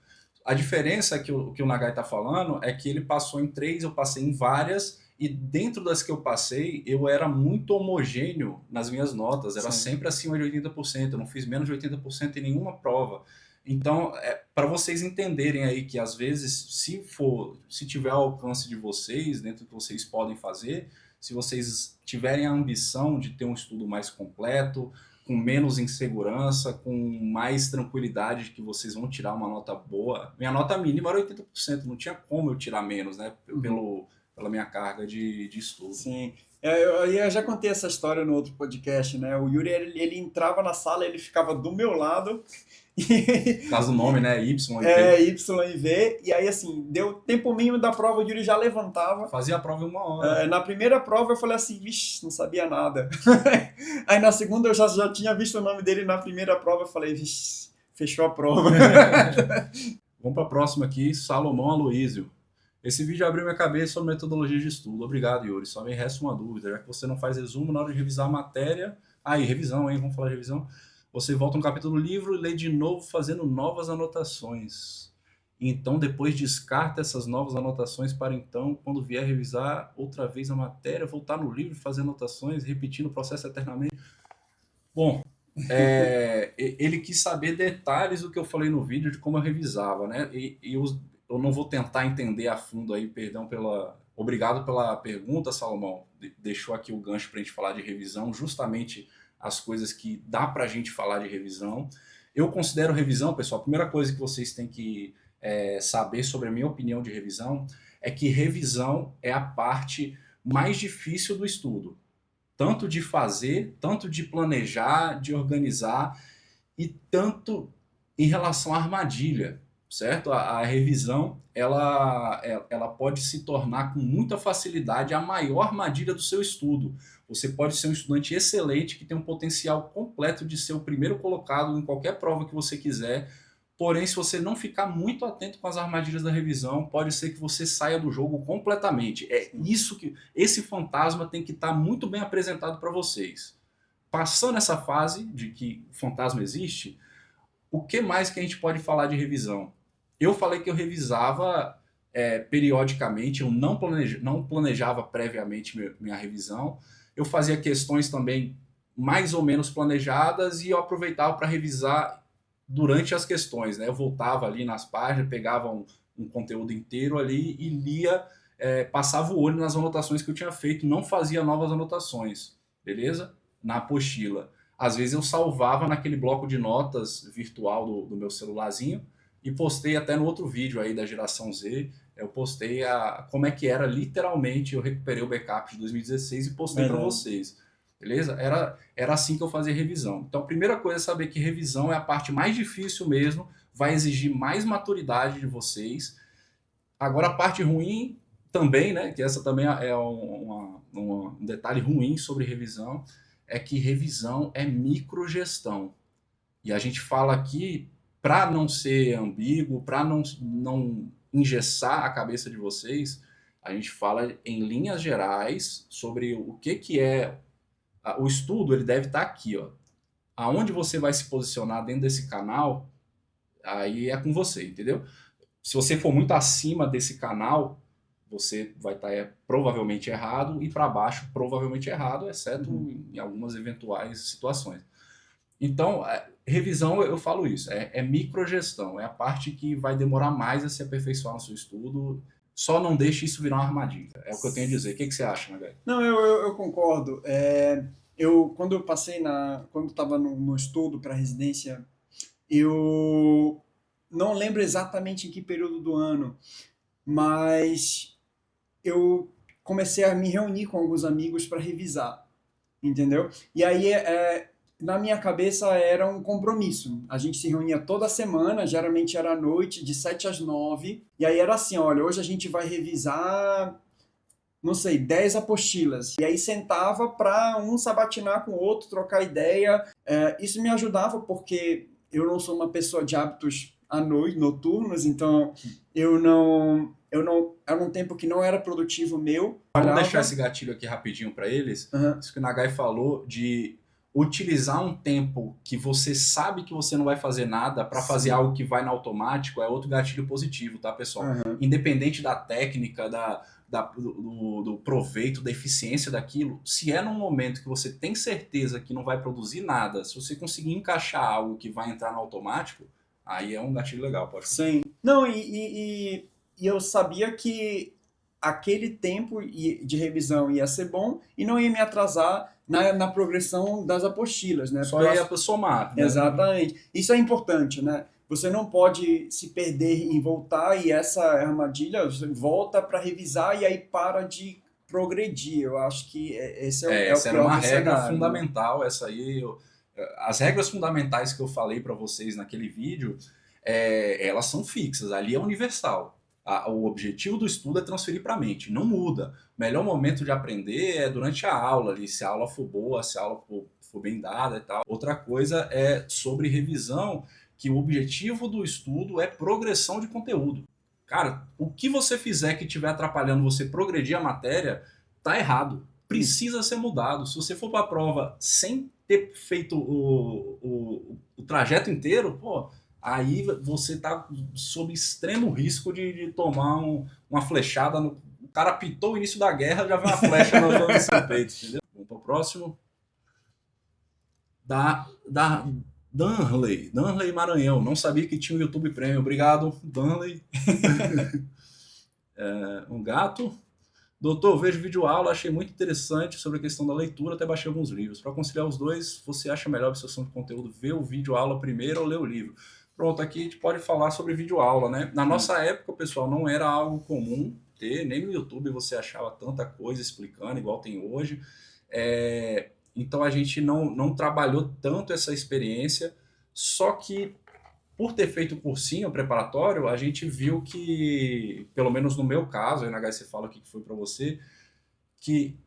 A diferença é que o Nagai está falando é que ele passou em 3, eu passei em várias, e dentro das que eu passei, eu era muito homogêneo nas minhas notas, era Sim. sempre acima de 80%, eu não fiz menos de 80% em nenhuma prova. Então, para vocês entenderem aí que às vezes, se tiver ao alcance de vocês, dentro do que vocês podem fazer, se vocês tiverem a ambição de ter um estudo mais completo, com menos insegurança, com mais tranquilidade de que vocês vão tirar uma nota boa. Minha nota mínima era 80%, não tinha como eu tirar menos, né? Pela minha carga de estudo. Sim. Eu já contei essa história no outro podcast, né? O Yuri, ele entrava na sala, ele ficava do meu lado. Por causa do nome, né? Y e V. Y e V. E aí, assim, deu tempo mínimo da prova, o Yuri já levantava. Fazia a prova em 1 hora. Na primeira prova eu falei assim, vixe, não sabia nada. Aí na segunda eu já tinha visto o nome dele na primeira prova, eu falei, vixe, fechou a prova. Vamos para a próxima aqui, Salomão Aloísio. Esse vídeo abriu minha cabeça sobre metodologia de estudo. Obrigado, Yuri. Só me resta uma dúvida, já que você não faz resumo na hora de revisar a matéria. Revisão, hein? Vamos falar de revisão. Você volta um capítulo do livro e lê de novo fazendo novas anotações. Então, depois descarta essas novas anotações para então, quando vier revisar outra vez a matéria, voltar no livro, fazer anotações, repetindo o processo eternamente. Bom, ele quis saber detalhes do que eu falei no vídeo, de como eu revisava, né? Eu não vou tentar entender a fundo aí, perdão pela... Obrigado pela pergunta, Salomão. Deixou aqui o gancho para a gente falar de revisão, justamente as coisas que dá para a gente falar de revisão. Eu considero revisão, pessoal, a primeira coisa que vocês têm que saber sobre a minha opinião de revisão é que revisão é a parte mais difícil do estudo. Tanto de fazer, tanto de planejar, de organizar e tanto em relação à armadilha, certo? A revisão, ela pode se tornar com muita facilidade a maior armadilha do seu estudo. Você pode ser um estudante excelente que tem um potencial completo de ser o primeiro colocado em qualquer prova que você quiser, porém, se você não ficar muito atento com as armadilhas da revisão, pode ser que você saia do jogo completamente. É isso que... Esse fantasma tem que estar muito bem apresentado para vocês. Passando essa fase de que o fantasma existe, o que mais que a gente pode falar de revisão? Eu falei que eu revisava periodicamente, eu não planejava previamente minha revisão. Eu fazia questões também mais ou menos planejadas e eu aproveitava para revisar durante as questões, né? Eu voltava ali nas páginas, pegava um conteúdo inteiro ali e lia, passava o olho nas anotações que eu tinha feito, não fazia novas anotações, beleza? Na apostila. Às vezes eu salvava naquele bloco de notas virtual do meu celularzinho e postei até no outro vídeo aí da geração Z, eu postei como é que era literalmente, eu recuperei o backup de 2016 e postei para vocês. Beleza? Era assim que eu fazia revisão. Então, a primeira coisa é saber que revisão é a parte mais difícil mesmo, vai exigir mais maturidade de vocês. Agora, a parte ruim também, né, que essa também é um detalhe ruim sobre revisão, é que revisão é microgestão. E a gente fala aqui, para não ser ambíguo, para não engessar a cabeça de vocês, a gente fala em linhas gerais sobre o que é o estudo. Ele deve estar aqui, ó. Aonde você vai se posicionar dentro desse canal, aí é com você, entendeu? Se você for muito acima desse canal, você vai estar provavelmente errado, e para baixo provavelmente errado, exceto em algumas eventuais situações. Então, revisão, eu falo isso, é microgestão, é a parte que vai demorar mais a se aperfeiçoar no seu estudo. Só não deixe isso virar uma armadilha. É o que eu tenho a dizer. O que você acha, Nagai? Não, eu concordo. Quando eu passei quando estava no estudo para residência, eu não lembro exatamente em que período do ano, mas eu comecei a me reunir com alguns amigos para revisar, entendeu? E aí, na minha cabeça, era um compromisso. A gente se reunia toda semana, geralmente era à noite, de 7 às 9, e aí era assim, olha, hoje a gente vai revisar, não sei, 10 apostilas. E aí sentava para um sabatinar com o outro, trocar ideia. Isso me ajudava porque eu não sou uma pessoa de hábitos à noite, noturnos, então era um tempo que não era produtivo meu. Vamos deixar esse gatilho aqui rapidinho para eles. Isso que o Nagai falou de utilizar um tempo que você sabe que você não vai fazer nada para fazer algo que vai no automático é outro gatilho positivo, tá, pessoal? Independente da técnica, do proveito, da eficiência daquilo, se é num momento que você tem certeza que não vai produzir nada, se você conseguir encaixar algo que vai entrar no automático, aí é um gatilho legal, pode ser. Sim. Não, e eu sabia que aquele tempo de revisão ia ser bom e não ia me atrasar na progressão das apostilas, né? Só ia somar. Né? Exatamente. Isso é importante, né? Você não pode se perder em voltar, e essa armadilha, você volta para revisar e aí para de progredir. Eu acho que esse é o pior essa era uma regra cenário, fundamental, essa aí. As regras fundamentais que eu falei para vocês naquele vídeo, elas são fixas, ali é universal. O objetivo do estudo é transferir para a mente, não muda. O melhor momento de aprender é durante a aula, ali, se a aula for boa, se a aula for bem dada e tal. Outra coisa é sobre revisão, que o objetivo do estudo é progressão de conteúdo. Cara, o que você fizer que estiver atrapalhando você progredir a matéria, tá errado. Precisa ser mudado. Se você for para a prova sem ter feito o trajeto inteiro, pô, aí você tá sob extremo risco de tomar uma flechada. O cara apitou o início da guerra, já vem uma flecha no seu peito, entendeu? Vamos para o próximo. Da Danley Maranhão. Não sabia que tinha o YouTube Premium. Obrigado, Danley. Um gato. Doutor, vejo vídeo aula, achei muito interessante sobre a questão da leitura, até baixei alguns livros. Para conciliar os dois, você acha melhor a absorção de conteúdo ver o vídeo aula primeiro ou ler o livro? Pronto, aqui a gente pode falar sobre vídeo aula, né? Na nossa época, pessoal, não era algo comum ter, nem no YouTube você achava tanta coisa explicando, igual tem hoje. Então a gente não trabalhou tanto essa experiência, só que por ter feito o cursinho preparatório, a gente viu que, pelo menos no meu caso, aí na HC fala o que foi para você, que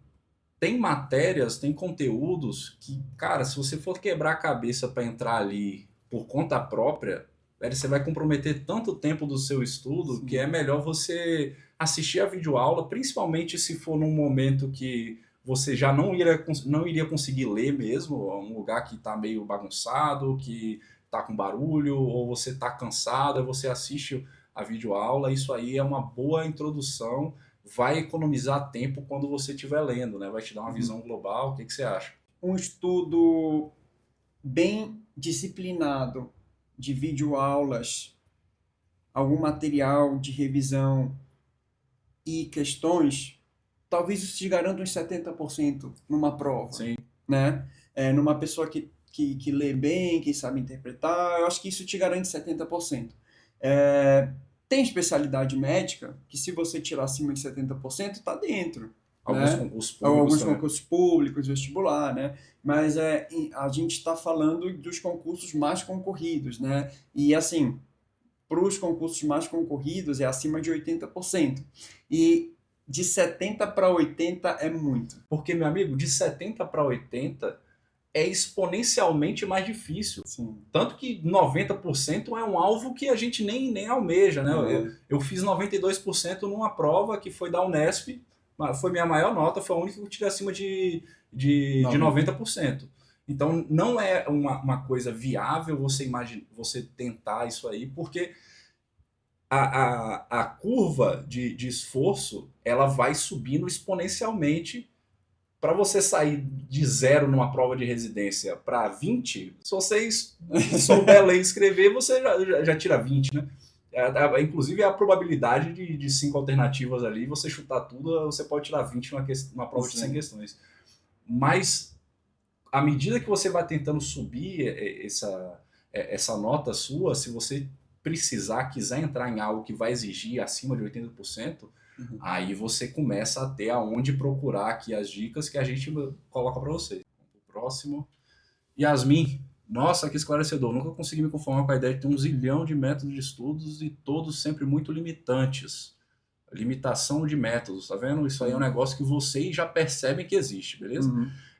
tem matérias, tem conteúdos que, cara, se você for quebrar a cabeça para entrar ali por conta própria, velho, você vai comprometer tanto tempo do seu estudo. Sim. Que é melhor você assistir a videoaula, principalmente se for num momento que você já não iria conseguir ler mesmo, um lugar que está meio bagunçado, que tá com barulho, ou você tá cansado, você assiste a videoaula. Isso aí é uma boa introdução, vai economizar tempo quando você estiver lendo, né? Vai te dar uma visão global. O que você acha? Um estudo bem disciplinado de videoaulas, algum material de revisão e questões, talvez isso te garanta uns 70% numa prova. Sim. Né? Numa pessoa que lê bem, que sabe interpretar, eu acho que isso te garante 70%. Tem especialidade médica que, se você tirar acima de 70%, está dentro. Alguns concursos públicos. Alguns concursos públicos, vestibular, né? Mas a gente está falando dos concursos mais concorridos, né? E assim, para os concursos mais concorridos é acima de 80%. E de 70 para 80 é muito. Porque, meu amigo, de 70 para 80 é exponencialmente mais difícil. Sim. Tanto que 90% é um alvo que a gente nem almeja, né? Eu fiz 92% numa prova que foi da Unesp, foi minha maior nota, foi a única que eu tirei acima de 90%. Então não é uma coisa viável você tentar isso aí, porque a curva de esforço ela vai subindo exponencialmente. Para você sair de 0 numa prova de residência para 20, se vocês souber ler e escrever, você já tira 20, né? Inclusive, a probabilidade de 5 alternativas ali, você chutar tudo, você pode tirar 20 numa prova de 100 questões. Mas, à medida que você vai tentando subir essa nota sua, se você quiser entrar em algo que vai exigir acima de 80%, aí você começa a ter aonde procurar aqui as dicas que a gente coloca para vocês. O próximo. Yasmin. Nossa, que esclarecedor. Nunca consegui me conformar com a ideia de ter um zilhão de métodos de estudos e todos sempre muito limitantes. Limitação de métodos, tá vendo? Isso aí é um negócio que vocês já percebem que existe, beleza?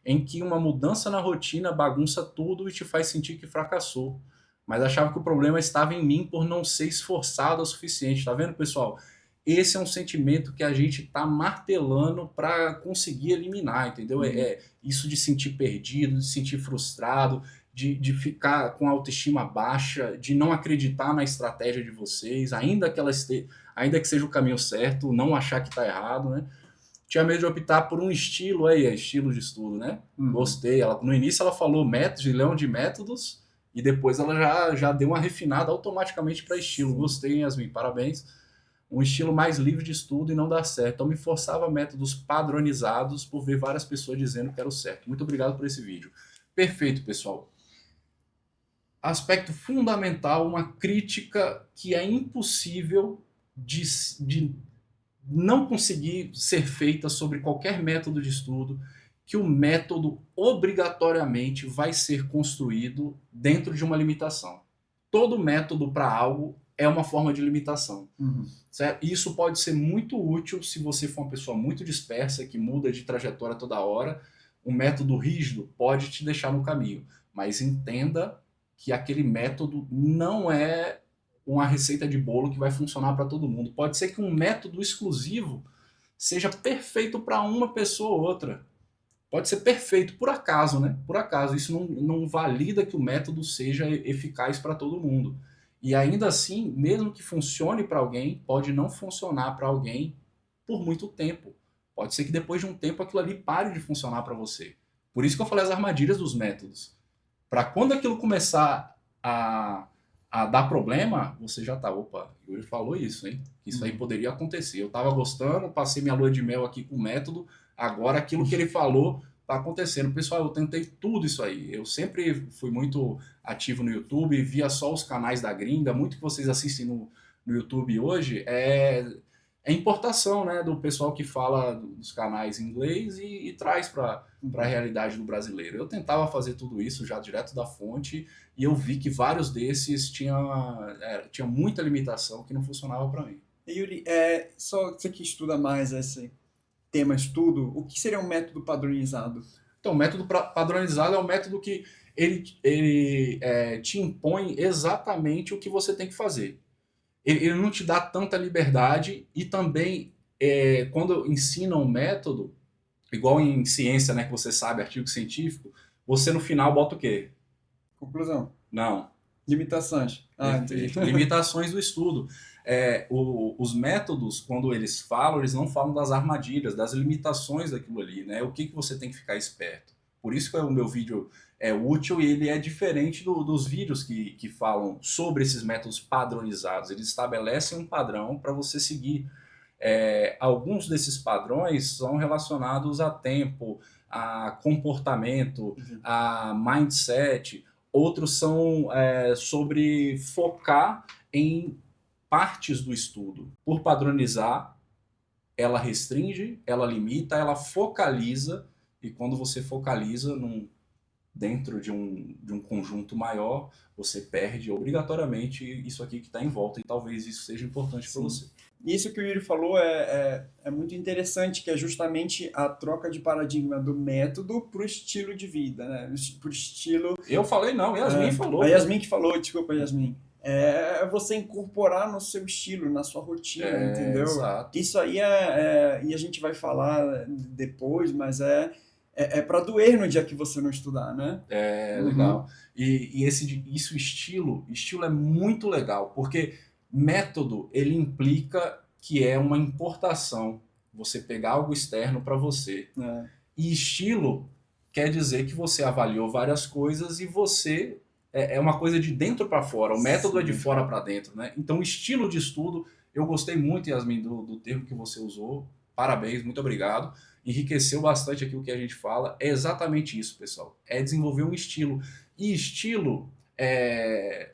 Em que uma mudança na rotina bagunça tudo e te faz sentir que fracassou. Mas achava que o problema estava em mim por não ser esforçado o suficiente. Tá vendo, pessoal? Esse é um sentimento que a gente está martelando para conseguir eliminar, entendeu? Isso de sentir perdido, de sentir frustrado, de ficar com a autoestima baixa, de não acreditar na estratégia de vocês, ainda que seja o caminho certo, não achar que está errado, né? Tinha medo de optar por um estilo estilo de estudo, né? Gostei. No início ela falou zilhão de métodos e depois ela já deu uma refinada automaticamente para estilo. Gostei, Yasmin, parabéns. Um estilo mais livre de estudo e não dá certo. Então me forçava métodos padronizados por ver várias pessoas dizendo que era o certo. Muito obrigado por esse vídeo. Perfeito, pessoal. Aspecto fundamental, uma crítica que é impossível de não conseguir ser feita sobre qualquer método de estudo, que o método obrigatoriamente vai ser construído dentro de uma limitação. Todo método para algo é uma forma de limitação. Certo? Isso pode ser muito útil se você for uma pessoa muito dispersa, que muda de trajetória toda hora. Um método rígido pode te deixar no caminho, mas entenda que aquele método não é uma receita de bolo que vai funcionar para todo mundo. Pode ser que um método exclusivo seja perfeito para uma pessoa ou outra. Pode ser perfeito, por acaso, né? Por acaso. Isso não valida que o método seja eficaz para todo mundo. E ainda assim, mesmo que funcione para alguém, pode não funcionar para alguém por muito tempo. Pode ser que depois de um tempo aquilo ali pare de funcionar para você. Por isso que eu falei as armadilhas dos métodos. Para quando aquilo começar a dar problema, você já tá, opa, Yuri falou isso, hein? Isso aí poderia acontecer. Eu tava gostando, passei minha lua de mel aqui com o método, agora aquilo que ele falou tá acontecendo. Pessoal, eu tentei tudo isso aí. Eu sempre fui muito ativo no YouTube, via só os canais da gringa, muito que vocês assistem no YouTube hoje é importação, né, do pessoal que fala dos canais em inglês e traz para a realidade do brasileiro. Eu tentava fazer tudo isso já direto da fonte e eu vi que vários desses tinha muita limitação que não funcionava para mim. Yuri, só você que estuda mais esse tema estudo, o que seria um método padronizado? Então, o método padronizado é um método que ele te impõe exatamente o que você tem que fazer. Ele não te dá tanta liberdade e também, quando ensina um método, igual em ciência, né, que você sabe, artigo científico, você no final bota o quê? Conclusão. Não. Limitações. Entendi. Limitações do estudo. Os métodos, quando eles falam, eles não falam das armadilhas, das limitações daquilo ali, né? O que você tem que ficar esperto. Por isso que o meu vídeo é útil e ele é diferente dos vídeos que falam sobre esses métodos padronizados. Eles estabelecem um padrão para você seguir. Alguns desses padrões são relacionados a tempo, a comportamento, a mindset. Outros são sobre focar em partes do estudo. Por padronizar, ela restringe, ela limita, ela focaliza, e quando você focaliza dentro de um conjunto maior, você perde obrigatoriamente isso aqui que está em volta, e talvez isso seja importante para você. Isso que o Yuri falou é muito interessante, que é justamente a troca de paradigma do método para o estilo de vida, né? Pro estilo... Eu falei não, Yasmin falou. A Yasmin que falou, desculpa, Yasmin. É você incorporar no seu estilo, na sua rotina, entendeu? Exato. Isso aí e a gente vai falar depois, mas para doer no dia que você não estudar, né? Legal. E isso estilo é muito legal, porque método, ele implica que é uma importação, você pegar algo externo para você. E estilo quer dizer que você avaliou várias coisas e você é uma coisa de dentro para fora, o método é de fora para dentro, né? Então, estilo de estudo, eu gostei muito, Yasmin, do termo que você usou, parabéns, muito obrigado, enriqueceu bastante aqui o que a gente fala, é exatamente isso, pessoal, é desenvolver um estilo, e estilo...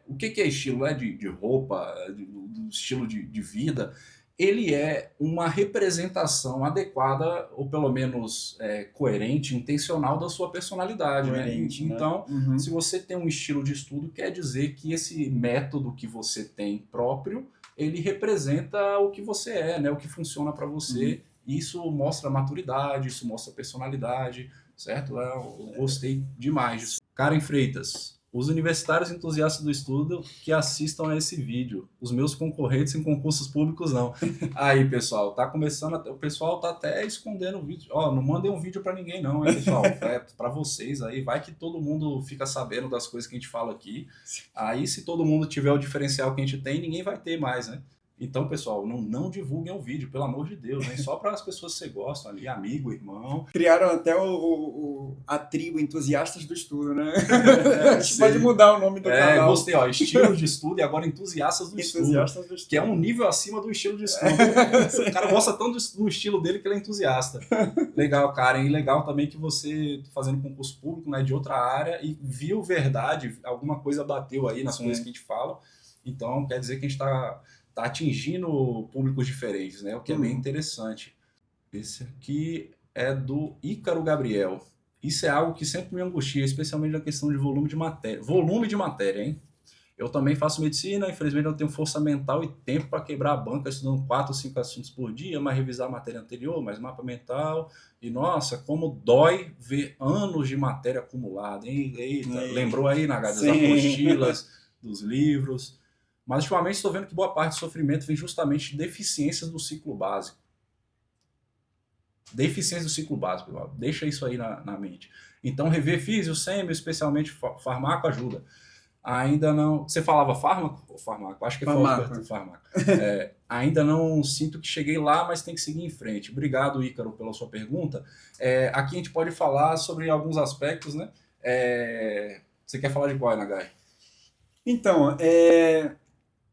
o que é estilo? De roupa, do estilo de vida, ele é uma representação adequada, ou pelo menos coerente, intencional da sua personalidade. Coerente, né? Então, se você tem um estilo de estudo, quer dizer que esse método que você tem próprio, ele representa o que você é, né? O que funciona para você. Isso mostra maturidade, isso mostra personalidade, certo? Eu gostei demais disso. Karen Freitas. Os universitários entusiastas do estudo que assistam a esse vídeo. Os meus concorrentes em concursos públicos, não. Aí, pessoal, tá começando... O pessoal tá até escondendo o vídeo. Não mandem um vídeo para ninguém, não, hein, pessoal? Para vocês aí. Vai que todo mundo fica sabendo das coisas que a gente fala aqui. Aí, se todo mundo tiver o diferencial que a gente tem, ninguém vai ter mais, né? Então, pessoal, não divulguem o vídeo, pelo amor de Deus, né? Só para as pessoas que você gosta ali, amigo, irmão. Criaram até a tribo Entusiastas do Estudo, né? A gente pode mudar o nome do canal. Gostei, estilo de estudo e agora Entusiastas do Estudo. Que é um nível acima do estilo de estudo. O cara gosta tanto do estilo dele que ele é entusiasta. Legal, Karen. E legal também que você, fazendo concurso público, né, de outra área, e viu verdade, alguma coisa bateu aí nas coisas que a gente fala. Então, quer dizer que a gente está atingindo públicos diferentes, né? O que é bem interessante. Esse aqui é do Ícaro Gabriel. Isso é algo que sempre me angustia, especialmente na questão de volume de matéria. Volume de matéria, hein? Eu também faço medicina, infelizmente não tenho força mental e tempo para quebrar a banca estudando 4 ou 5 assuntos por dia, mas revisar a matéria anterior, mais mapa mental. E, nossa, como dói ver anos de matéria acumulada, hein? Eita, lembrou aí, Naga, das apostilas, dos livros... Mas, ultimamente, estou vendo que boa parte do sofrimento vem justamente de deficiências do ciclo básico. Deficiências do ciclo básico, pessoal. Deixa isso aí na mente. Então, rever físio, sêmio, especialmente farmaco, ajuda. Ainda não. Você falava fármaco ou farmaco? Acho que foi o farmaco. Ainda não sinto que cheguei lá, mas tem que seguir em frente. Obrigado, Ícaro, pela sua pergunta. Aqui a gente pode falar sobre alguns aspectos, né? Você quer falar de qual, Nagai? Então,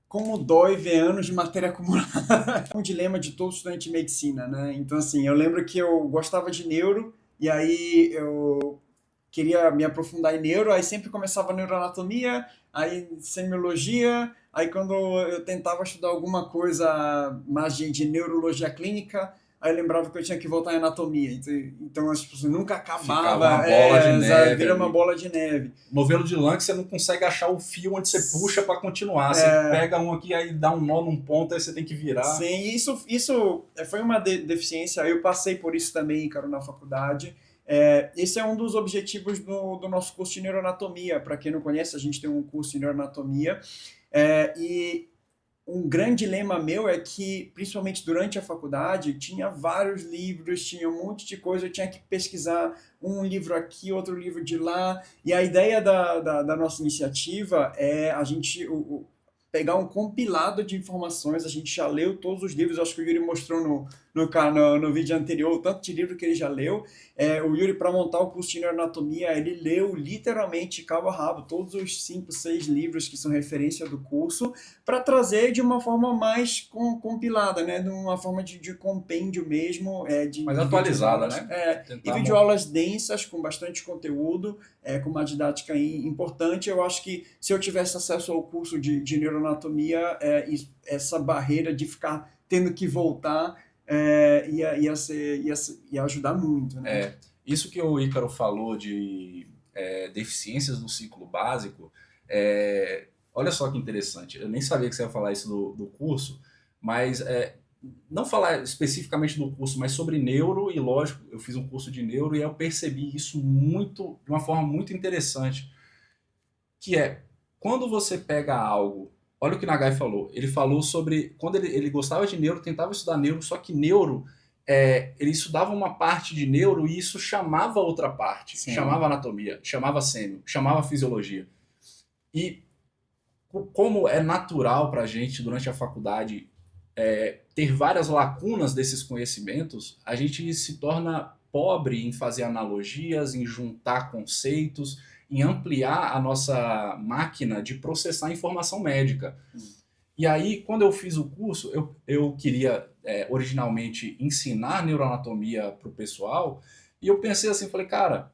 como dói ver anos de matéria acumulada. É um dilema de todo estudante de medicina, né? Então, assim, eu lembro que eu gostava de neuro, e aí eu queria me aprofundar em neuro, aí sempre começava neuroanatomia, aí semiologia, aí quando eu tentava estudar alguma coisa mais de neurologia clínica, aí eu lembrava que eu tinha que voltar em anatomia. Então as pessoas nunca acabava. Ficava uma bola de neve. Vira uma bola de neve. Novelo de lã que você não consegue achar o fio onde você puxa para continuar. Você pega um aqui, aí dá um nó num ponto, aí você tem que virar. Sim, isso foi uma deficiência. Eu passei por isso também, cara, na faculdade. Esse é um dos objetivos do nosso curso de neuroanatomia. Para quem não conhece, a gente tem um curso de neuroanatomia. E um grande dilema meu é que, principalmente durante a faculdade, tinha vários livros, tinha um monte de coisa, eu tinha que pesquisar um livro aqui, outro livro de lá. E a ideia da nossa iniciativa é a gente pegar um compilado de informações. A gente já leu todos os livros, acho que o Yuri mostrou no vídeo anterior o tanto de livro que ele já leu. O Yuri, para montar o curso de neuroanatomia, ele leu literalmente cabo a rabo todos os 5, 6 livros que são referência do curso, para trazer de uma forma mais compilada, né? De uma forma de compêndio mesmo. Mais atualizada, né? E videoaulas densas, com bastante conteúdo, com uma didática importante. Eu acho que se eu tivesse acesso ao curso de neuroanatomia, essa barreira de ficar tendo que voltar ia ajudar muito, né? Isso que o Ícaro falou de deficiências do ciclo básico, olha só que interessante, eu nem sabia que você ia falar isso do curso, mas não falar especificamente do curso, mas sobre neuro, e lógico, eu fiz um curso de neuro e eu percebi isso de uma forma muito interessante, que quando você pega algo. Olha o que Nagai falou. Ele falou sobre quando ele gostava de neuro, tentava estudar neuro, só que neuro, ele estudava uma parte de neuro e isso chamava outra parte. Sim. Chamava anatomia, chamava sêmio, chamava fisiologia. E como é natural para a gente, durante a faculdade, ter várias lacunas desses conhecimentos, a gente se torna pobre em fazer analogias, em juntar conceitos, em ampliar a nossa máquina de processar informação médica. E aí, quando eu fiz o curso, eu queria originalmente ensinar neuroanatomia para o pessoal, e eu pensei assim, falei, cara,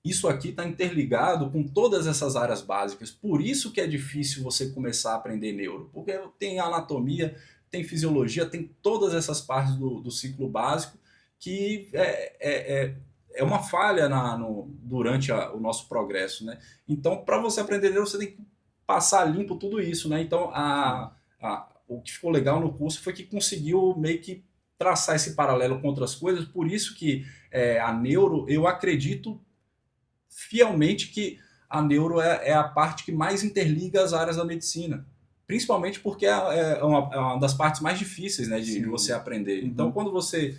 isso aqui está interligado com todas essas áreas básicas, por isso que é difícil você começar a aprender neuro, porque tem anatomia, tem fisiologia, tem todas essas partes do ciclo básico que é uma falha durante o nosso progresso, né? Então, para você aprender neuro, você tem que passar limpo tudo isso, né? Então, o que ficou legal no curso foi que conseguiu meio que traçar esse paralelo com outras coisas, por isso que a neuro, eu acredito fielmente que a neuro é a parte que mais interliga as áreas da medicina, principalmente porque é uma das partes mais difíceis, né, de você aprender. Uhum. Então, quando você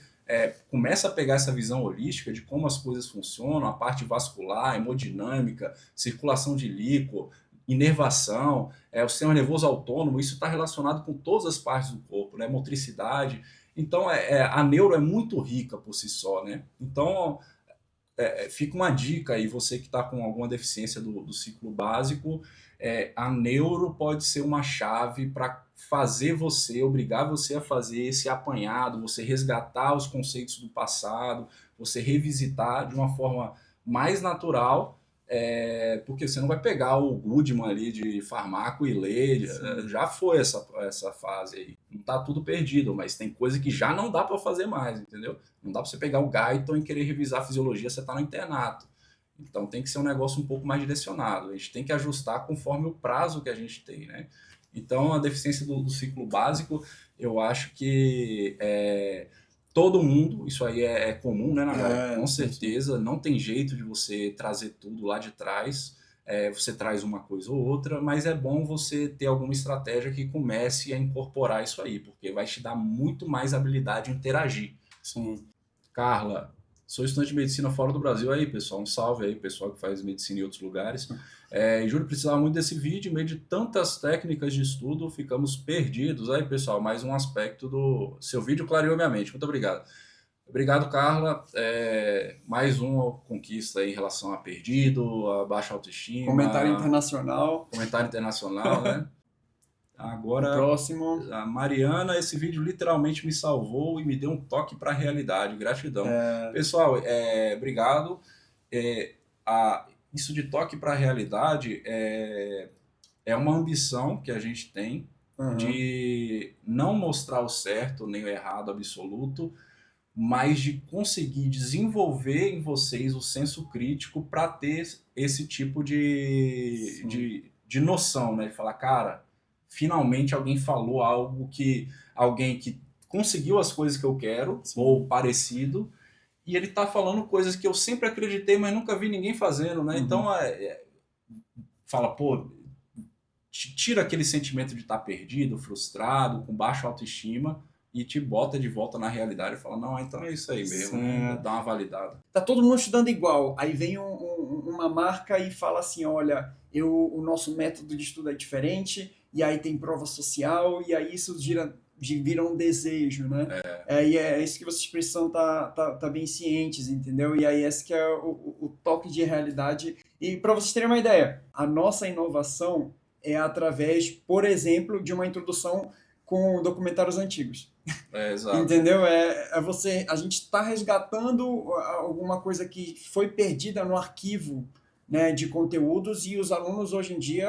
começa a pegar essa visão holística de como as coisas funcionam, a parte vascular, hemodinâmica, circulação de líquido, inervação, o sistema nervoso autônomo, isso está relacionado com todas as partes do corpo, né? Motricidade. Então, a neuro é muito rica por si só, né? Então, fica uma dica aí, você que está com alguma deficiência do ciclo básico, a neuro pode ser uma chave para obrigar você a fazer esse apanhado, você resgatar os conceitos do passado, você revisitar de uma forma mais natural, porque você não vai pegar o Goodman ali de farmaco e ler, já foi essa fase aí, não está tudo perdido, mas tem coisa que já não dá para fazer mais, entendeu? Não dá para você pegar o Guyton e querer revisar a fisiologia, você está no internato. Então tem que ser um negócio um pouco mais direcionado, a gente tem que ajustar conforme o prazo que a gente tem, né? Então a deficiência do ciclo básico, eu acho que todo mundo, isso aí é comum, né, Nagai? Com certeza, não tem jeito de você trazer tudo lá de trás, você traz uma coisa ou outra, mas é bom você ter alguma estratégia que comece a incorporar isso aí, porque vai te dar muito mais habilidade de interagir. Sim. Carla, Sou estudante de medicina fora do Brasil aí, pessoal. Um salve aí, pessoal que faz medicina em outros lugares. E Júlio precisava muito desse vídeo, em meio de tantas técnicas de estudo, ficamos perdidos. Aí, pessoal, mais um aspecto do seu vídeo clareou minha mente. Muito obrigado. Obrigado, Carla. Mais uma conquista aí em relação a perdido, a baixa autoestima. Comentário internacional. Comentário internacional, né? O Agora, próximo. a Mariana, esse vídeo literalmente me salvou e me deu um toque para a realidade. Gratidão. Pessoal, obrigado. Isso de toque para a realidade é uma ambição que a gente tem de não mostrar o certo nem o errado absoluto, mas de conseguir desenvolver em vocês o senso crítico para ter esse tipo de noção, né? De falar, cara, finalmente alguém falou algo alguém que conseguiu as coisas que eu quero, Sim. ou parecido, e ele tá falando coisas que eu sempre acreditei, mas nunca vi ninguém fazendo, né? Então, fala, pô, tira aquele sentimento de estar perdido, frustrado, com baixa autoestima, e te bota de volta na realidade e fala, não, então é isso aí mesmo, né? Dá uma validada. Tá todo mundo estudando igual, aí vem uma marca e fala assim, olha, o nosso método de estudo é diferente, e aí tem prova social, e aí isso vira um desejo, né? E é isso que vocês precisam tá bem cientes, entendeu? E aí esse que é o toque de realidade. E para vocês terem uma ideia, a nossa inovação é através, por exemplo, de uma introdução com documentários antigos. Exato. Entendeu? A gente está resgatando alguma coisa que foi perdida no arquivo, né, de conteúdos, e os alunos hoje em dia,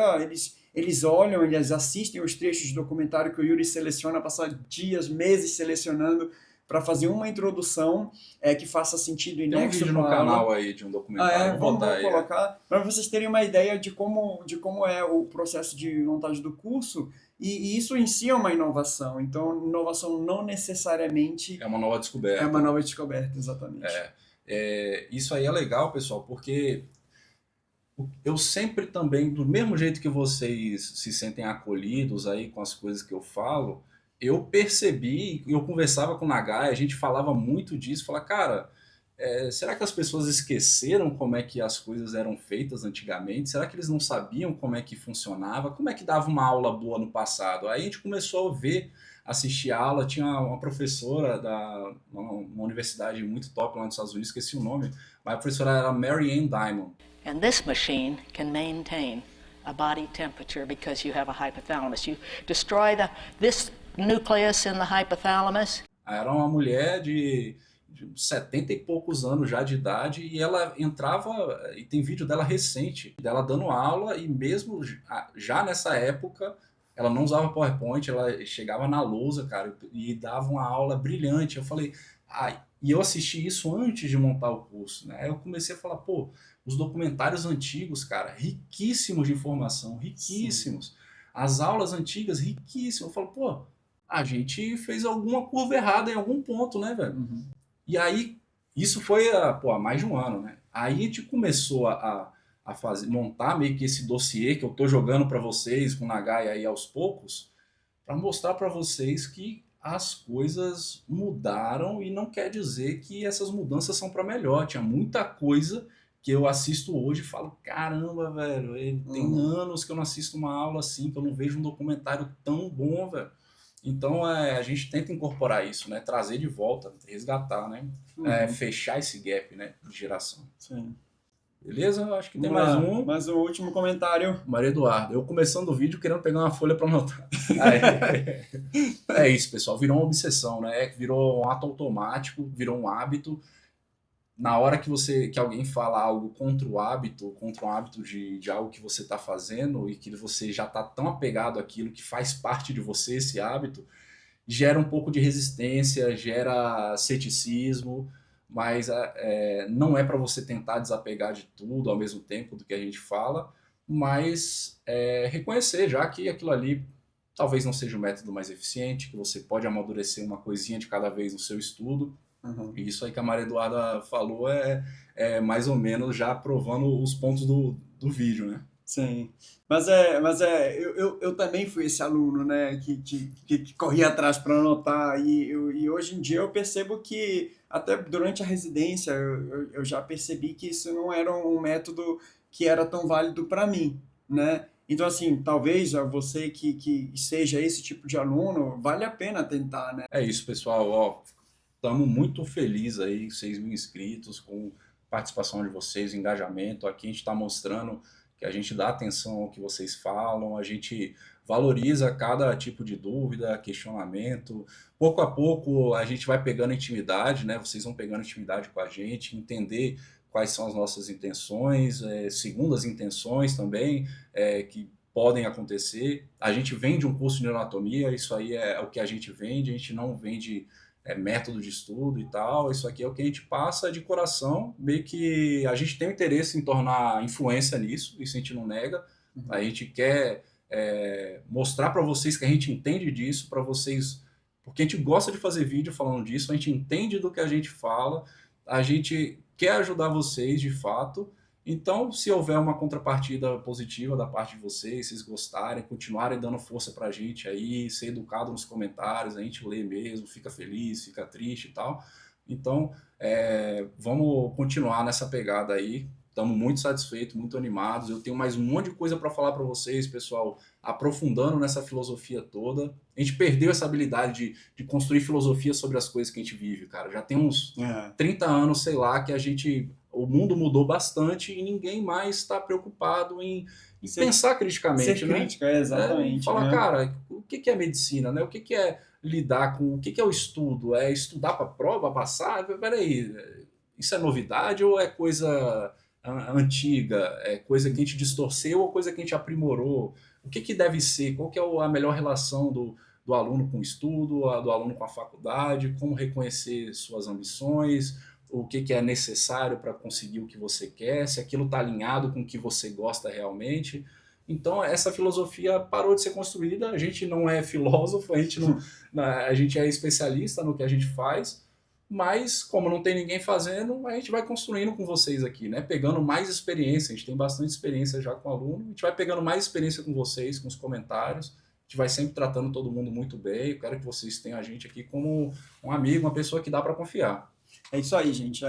eles olham, eles assistem os trechos de documentário que o Yuri seleciona, passar dias, meses selecionando para fazer uma introdução que faça sentido e nexo Tem um vídeo no canal aí de um documentário. Vamos colocar, para vocês terem uma ideia de como é o processo de montagem do curso. E isso em si é uma inovação. Então, inovação não necessariamente... É uma nova descoberta. É uma nova descoberta, exatamente. Isso aí é legal, pessoal, porque eu sempre também, do mesmo jeito que vocês se sentem acolhidos aí com as coisas que eu falo, eu percebi, eu conversava com o Nagai, a gente falava muito disso, falava, cara... será que as pessoas esqueceram como é que as coisas eram feitas antigamente? Será que eles não sabiam como é que funcionava? Como é que dava uma aula boa no passado? Aí a gente começou a assistir aula, tinha uma professora uma universidade muito top lá nos Estados Unidos, esqueci o nome, mas a professora era Mary Ann Diamond. And this machine can maintain a body temperature because you have a hypothalamus. You destroy this nucleus in the hypothalamus. Era uma mulher de 70 e poucos anos já de idade, e ela entrava, e tem vídeo dela recente, dela dando aula, e mesmo já nessa época, ela não usava PowerPoint, ela chegava na lousa, cara, e dava uma aula brilhante. Eu falei, e eu assisti isso antes de montar o curso, né? Aí eu comecei a falar, pô, os documentários antigos, cara, riquíssimos de informação, riquíssimos. Sim. As aulas antigas, riquíssimas. Eu falo, pô, a gente fez alguma curva errada em algum ponto, né, velho? E aí, isso foi há mais de um ano, né? Aí a gente começou a montar meio que esse dossiê que eu tô jogando para vocês com o Nagai aí aos poucos, para mostrar para vocês que as coisas mudaram, e não quer dizer que essas mudanças são para melhor. Tinha muita coisa que eu assisto hoje e falo, caramba, velho, tem anos que eu não assisto uma aula assim, que eu não vejo um documentário tão bom, velho. Então, a gente tenta incorporar isso, né? Trazer de volta, resgatar, né? Fechar esse gap, né? De geração. Sim. Beleza? Eu acho que tem mais um último comentário. Maria Eduardo, eu começando o vídeo querendo pegar uma folha para anotar. É isso, pessoal. Virou uma obsessão, né? Virou um ato automático, virou um hábito. Na hora que alguém fala algo contra um hábito de algo que você está fazendo, e que você já está tão apegado àquilo que faz parte de você, esse hábito, gera um pouco de resistência, gera ceticismo, mas não é para você tentar desapegar de tudo ao mesmo tempo do que a gente fala, mas reconhecer já que aquilo ali talvez não seja o método mais eficiente, que você pode amadurecer uma coisinha de cada vez no seu estudo. E isso aí que a Maria Eduarda falou é mais ou menos já provando os pontos do vídeo, né? Sim, mas eu também fui esse aluno, né, que corria atrás para anotar, e hoje em dia eu percebo que até durante a residência, eu já percebi que isso não era um método que era tão válido para mim, né? Então, assim, talvez a você que seja esse tipo de aluno, vale a pena tentar, né? É isso, pessoal. Ó, estamos muito felizes aí, 6.000 inscritos, com participação de vocês, engajamento. Aqui a gente está mostrando que a gente dá atenção ao que vocês falam, a gente valoriza cada tipo de dúvida, questionamento. Pouco a pouco a gente vai pegando intimidade, né? Vocês vão pegando intimidade com a gente, entender quais são as nossas intenções, segundas intenções também, que podem acontecer. A gente vende um curso de anatomia, isso aí é o que a gente vende não vende método de estudo e tal, isso aqui é o que a gente passa de coração, meio que a gente tem um interesse em tornar influência nisso, isso a gente não nega, a gente quer mostrar para vocês que a gente entende disso, para vocês, porque a gente gosta de fazer vídeo falando disso, a gente entende do que a gente fala, a gente quer ajudar vocês de fato. Então, se houver uma contrapartida positiva da parte de vocês, vocês gostarem, continuarem dando força pra gente aí, ser educado nos comentários, a gente lê mesmo, fica feliz, fica triste e tal. Então, vamos continuar nessa pegada aí. Estamos muito satisfeitos, muito animados. Eu tenho mais um monte de coisa para falar para vocês, pessoal, aprofundando nessa filosofia toda. A gente perdeu essa habilidade de construir filosofia sobre as coisas que a gente vive, cara. Já tem uns 30 anos, sei lá, que o mundo mudou bastante e ninguém mais está preocupado em pensar criticamente, ser né? crítica, exatamente. Falar, cara, o que é medicina, né? O que é lidar com... O que é o estudo? É estudar para prova, passar? Peraí, isso é novidade ou é coisa antiga? É coisa que a gente distorceu ou coisa que a gente aprimorou? O que deve ser? Qual que é a melhor relação do aluno com o estudo, do aluno com a faculdade? Como reconhecer suas ambições? O que é necessário para conseguir o que você quer, se aquilo está alinhado com o que você gosta realmente. Então, essa filosofia parou de ser construída, a gente não é filósofo, a gente é especialista no que a gente faz, mas como não tem ninguém fazendo, a gente vai construindo com vocês aqui, né? Pegando mais experiência, a gente tem bastante experiência já com aluno, a gente vai pegando mais experiência com vocês, com os comentários, a gente vai sempre tratando todo mundo muito bem, eu quero que vocês tenham a gente aqui como um amigo, uma pessoa que dá para confiar. É isso aí, gente.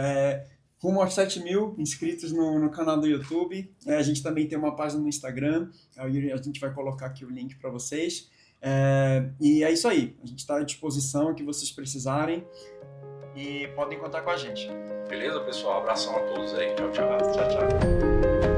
Rumo aos 7.000 inscritos no canal do YouTube. A gente também tem uma página no Instagram. A gente vai colocar aqui o link para vocês. E é isso aí. A gente está à disposição, o que vocês precisarem. E podem contar com a gente. Beleza, pessoal? Abração a todos aí. Tchau, tchau. Tchau, tchau.